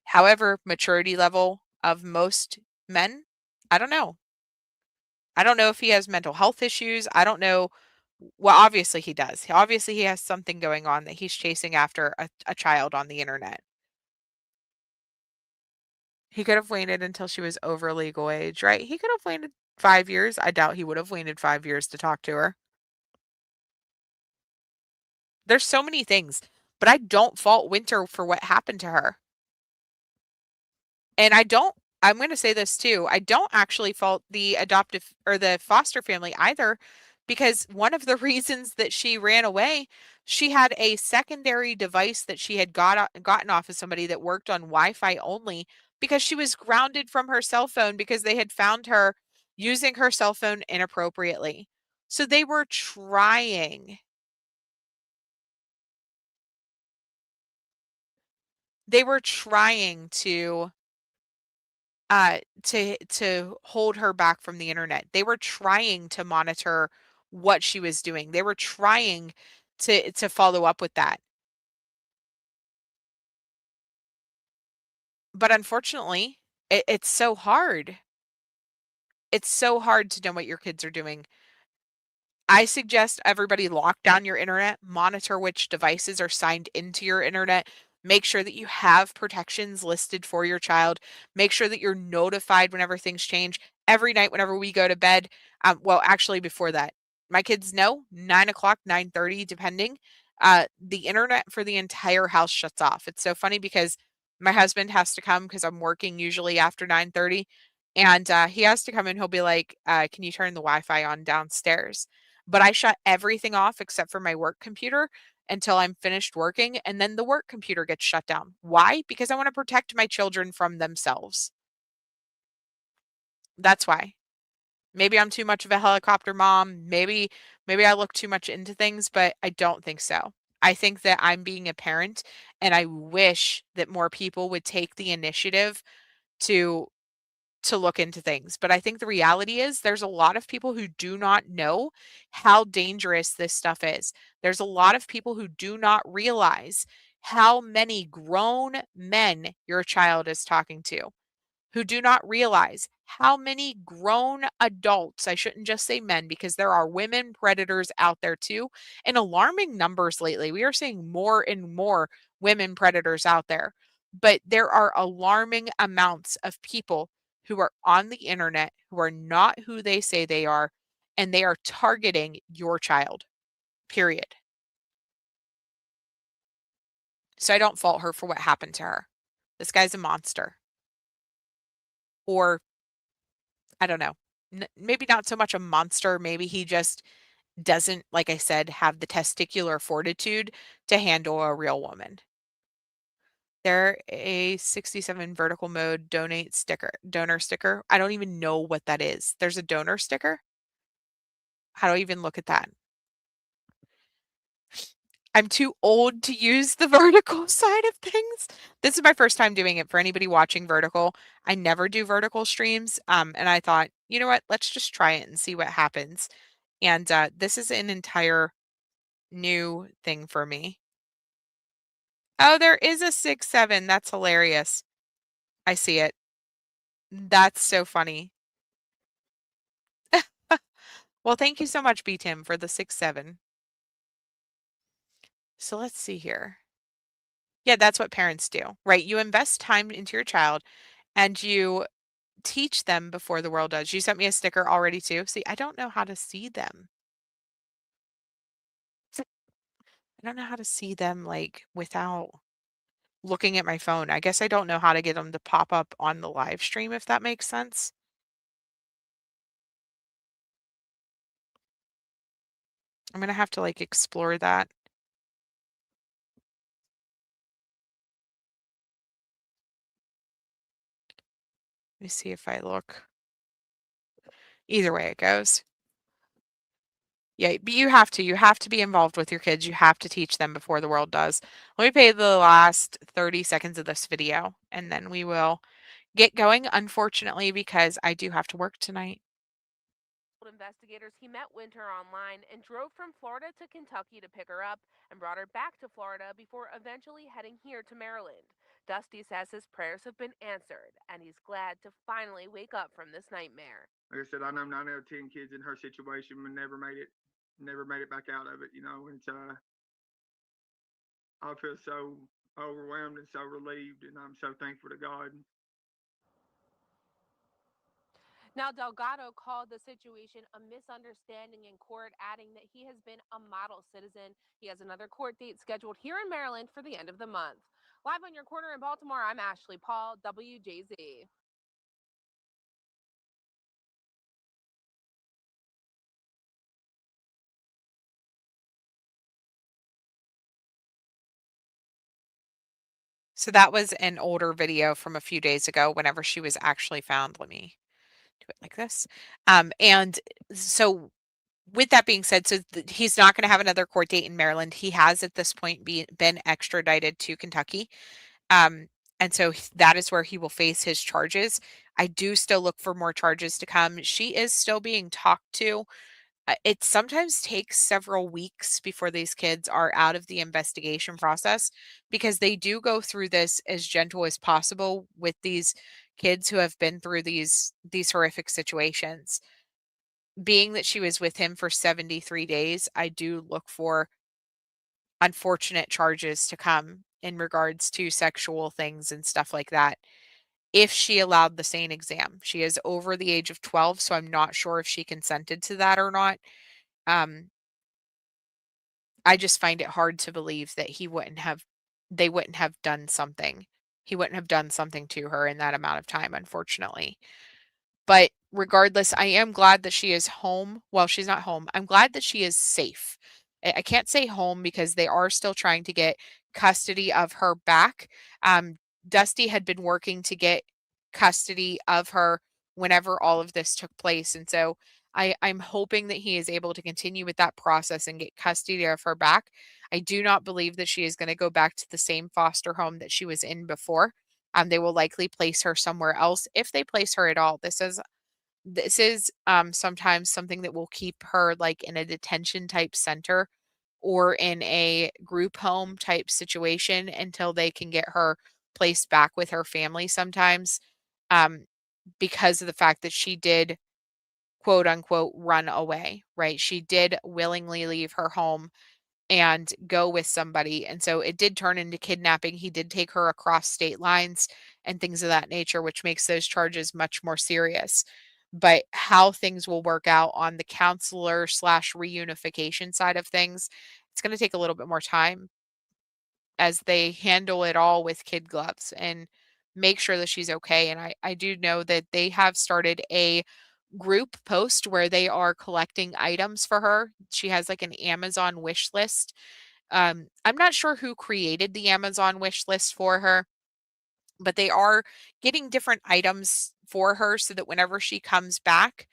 However, maturity level of most men, I don't know. I don't know if he has mental health issues. I don't know. Well, obviously he does. Obviously he has something going on that he's chasing after a child on the internet. He could have waited until she was over legal age, right? He could have waited 5 years. I doubt he would have waited 5 years to talk to her. There's so many things, but I don't fault Wynter for what happened to her. And I'm going to say this too. I don't actually fault the adoptive or the foster family either, because one of the reasons that she ran away, she had a secondary device that she had gotten off of somebody that worked on Wi-Fi only because she was grounded from her cell phone because they had found her using her cell phone inappropriately. So they were trying. They were trying to hold her back from the internet. They were trying to monitor what she was doing. They were trying to follow up with that. But unfortunately, it's so hard. It's so hard to know what your kids are doing. I suggest everybody lock down your internet, monitor which devices are signed into your internet, make sure that you have protections listed for your child, make sure that you're notified whenever things change. Every night, whenever we go to bed, well, actually, before that, my kids know 9 o'clock, 9:30, depending. The internet for the entire house shuts off. It's so funny because my husband has to come because I'm working usually after 9:30, and he has to come and he'll be like, "Can you turn the Wi-Fi on downstairs?" But I shut everything off except for my work computer until I'm finished working, and then the work computer gets shut down. Why? Because I want to protect my children from themselves. That's why. Maybe I'm too much of a helicopter mom. Maybe I look too much into things, but I don't think so. I think that I'm being a parent, and I wish that more people would take the initiative to look into things. But I think the reality is there's a lot of people who do not know how dangerous this stuff is. There's a lot of people who do not realize how many grown men your child is talking to, who do not realize how many grown adults, I shouldn't just say men, because there are women predators out there too, in alarming numbers lately. We are seeing more and more women predators out there, but there are alarming amounts of people who are on the internet who are not who they say they are, and they are targeting your child, period. So I don't fault her for what happened to her. This guy's a monster. Or I don't know. Maybe not so much a monster. Maybe he just doesn't, like I said, have the testicular fortitude to handle a real woman. They're a 67 vertical mode donor sticker. I don't even know what that is. There's a donor sticker. How do I even look at that? I'm too old to use the vertical side of things. This is my first time doing it. For anybody watching vertical, I never do vertical streams. And I thought, you know what? Let's just try it and see what happens. And this is an entire new thing for me. Oh, there is a 6-7. That's hilarious. I see it. That's so funny. Well, thank you so much, B-Tim, for the 6-7. So let's see here. Yeah, that's what parents do, right? You invest time into your child and you teach them before the world does. You sent me a sticker already too. See, I don't know how to see them. I don't know how to see them like without looking at my phone. I guess I don't know how to get them to pop up on the live stream, if that makes sense. I'm gonna have to like explore that. Let me see if I look. Either way it goes. Yeah, but you have to be involved with your kids. You have to teach them before the world does. Let me play the last 30 seconds of this video and then we will get going, unfortunately, because I do have to work tonight. Investigators he met Wynter online and drove from Florida to Kentucky to pick her up and brought her back to Florida before eventually heading here to Maryland. Dusty says his prayers have been answered and he's glad to finally wake up from this nightmare. Like I said, I know 9 out of 10 kids in her situation never made it back out of it, you know. And I feel so overwhelmed and so relieved, and I'm so thankful to God. Now, Delgado called the situation a misunderstanding in court, adding that he has been a model citizen. He has another court date scheduled here in Maryland for the end of the month. Live on your corner in Baltimore, I'm Ashley Paul, WJZ. So that was an older video from a few days ago whenever she was actually found. Let me do it like this. And so with that being said, so he's not going to have another court date in Maryland. He has at this point been extradited to Kentucky. And so that is where he will face his charges. I do still look for more charges to come. She is still being talked to. It sometimes takes several weeks before these kids are out of the investigation process because they do go through this as gentle as possible with these kids who have been through these horrific situations. Being that she was with him for 73 days, I do look for unfortunate charges to come in regards to sexual things and stuff like that. If she allowed the SANE exam, she is over the age of 12, so I'm not sure if she consented to that or not. I just find it hard to believe that they wouldn't have done something. He wouldn't have done something to her in that amount of time, unfortunately. But regardless, I am glad that she is home. Well, she's not home. I'm glad that she is safe. I can't say home because they are still trying to get custody of her back. Dusty had been working to get custody of her whenever all of this took place. And so I'm hoping that he is able to continue with that process and get custody of her back. I do not believe that she is going to go back to the same foster home that she was in before. They will likely place her somewhere else if they place her at all. This is sometimes something that will keep her like in a detention type center or in a group home type situation until they can get her placed back with her family sometimes, because of the fact that she did quote unquote run away, right? She did willingly leave her home and go with somebody. And so it did turn into kidnapping. He did take her across state lines and things of that nature, which makes those charges much more serious. But how things will work out on the counselor / reunification side of things, it's going to take a little bit more time as they handle it all with kid gloves and make sure that she's okay. And I do know that they have started a group post where they are collecting items for her. She has like an Amazon wish list. I'm not sure who created the Amazon wish list for her, but they are getting different items for her so that whenever she comes back,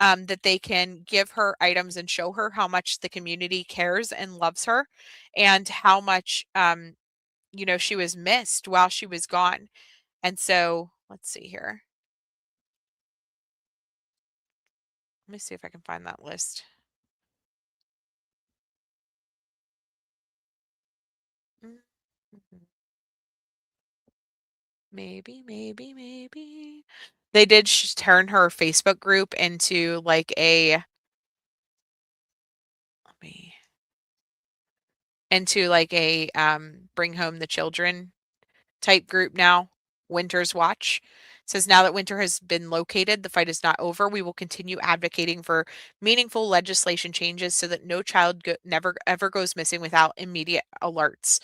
that they can give her items and show her how much the community cares and loves her, and how much, she was missed while she was gone. And so let's see here. Let me see if I can find that list. Maybe. They did turn her Facebook group into like a bring home the children type group now. Wynter's Watch says, now that Wynter has been located, the fight is not over. We will continue advocating for meaningful legislation changes so that no child never ever goes missing without immediate alerts,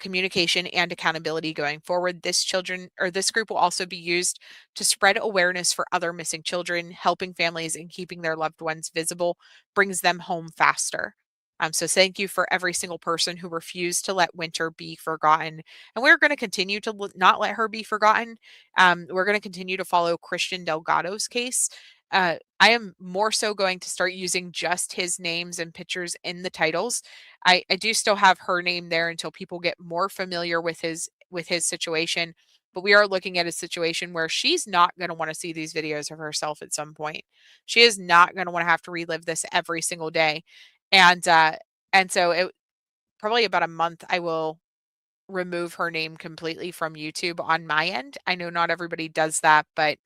communication, and accountability going forward. This group will also be used to spread awareness for other missing children. Helping families and keeping their loved ones visible brings them home faster. So thank you for every single person who refused to let Wynter be forgotten. And we're going to continue to not let her be forgotten. We're going to continue to follow Christian Delgado's case. I am more so going to start using just his names and pictures in the titles. I do still have her name there until people get more familiar with his situation. But we are looking at a situation where she's not going to want to see these videos of herself at some point. She is not going to want to have to relive this every single day. And so it probably about a month I will remove her name completely from YouTube on my end. I know not everybody does that, but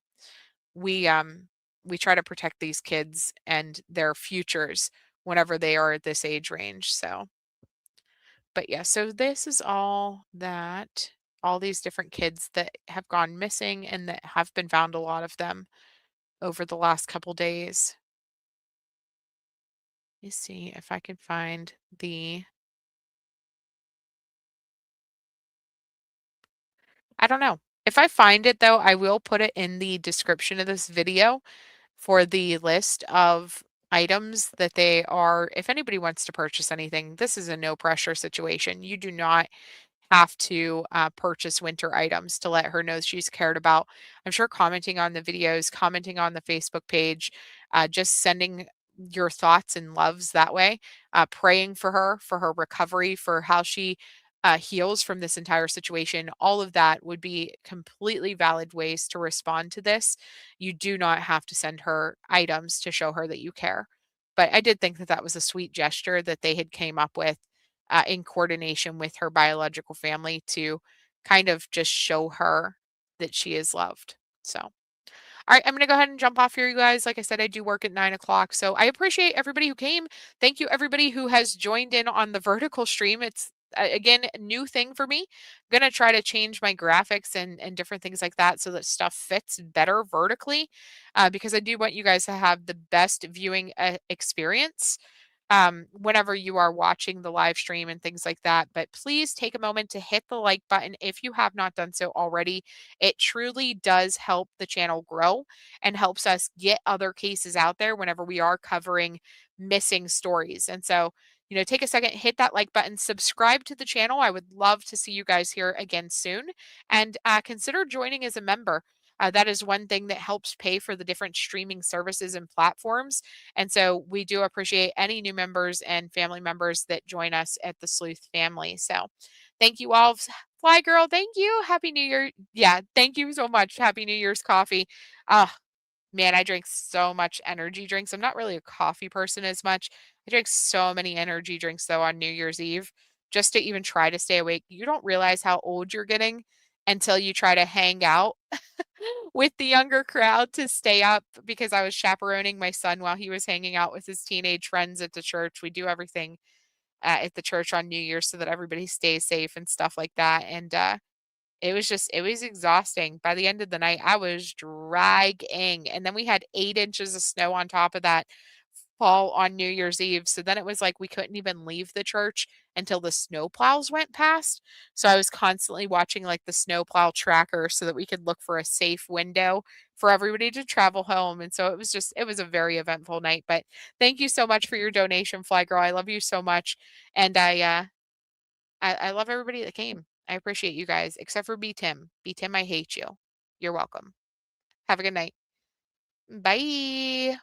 we try to protect these kids and their futures whenever they are at this age range. So, but yeah, so this is all these different kids that have gone missing and that have been found, a lot of them over the last couple days. Let me see if I can find I don't know. If I find it though, I will put it in the description of this video for the list of items that they are. If anybody wants to purchase anything, this is a no pressure situation. You do not have to purchase Wynter items to let her know she's cared about. I'm sure commenting on the videos, commenting on the Facebook page, just sending your thoughts and loves that way, praying for her recovery, for how she heals from this entire situation. All of that would be completely valid ways to respond to this. You do not have to send her items to show her that you care. But I did think that that was a sweet gesture that they had came up with in coordination with her biological family to kind of just show her that she is loved. So, all right, I'm going to go ahead and jump off here, you guys. Like I said, I do work at 9 o'clock. So I appreciate everybody who came. Thank you, everybody who has joined in on the vertical stream. It's, again, a new thing for me. I'm going to try to change my graphics and different things like that so that stuff fits better vertically, because I do want you guys to have the best viewing experience whenever you are watching the live stream and things like that. But please take a moment to hit the like button if you have not done so already. It truly does help the channel grow and helps us get other cases out there whenever we are covering missing stories. And so, take a second, hit that like button, subscribe to the channel. I would love to see you guys here again soon, and consider joining as a member. That is one thing that helps pay for the different streaming services and platforms. And so we do appreciate any new members and family members that join us at the Sleuth family. So thank you all. Fly Girl, thank you. Happy New Year. Yeah, thank you so much. Happy New Year's coffee. Man, I drink so much energy drinks. I'm not really a coffee person as much. I drink so many energy drinks though on New Year's Eve just to even try to stay awake. You don't realize how old you're getting until you try to hang out with the younger crowd to stay up, because I was chaperoning my son while he was hanging out with his teenage friends at the church. We do everything at the church on New Year's so that everybody stays safe and stuff like that. And it was exhausting. By the end of the night, I was dragging. And then we had 8 inches of snow on top of that fall on New Year's Eve. So then it was like we couldn't even leave the church until the snow plows went past. So I was constantly watching like the snow plow tracker so that we could look for a safe window for everybody to travel home. And so it was a very eventful night. But thank you so much for your donation, Fly Girl. I love you so much. And I love everybody that came. I appreciate you guys, except for B Tim. B Tim, I hate you. You're welcome. Have a good night. Bye.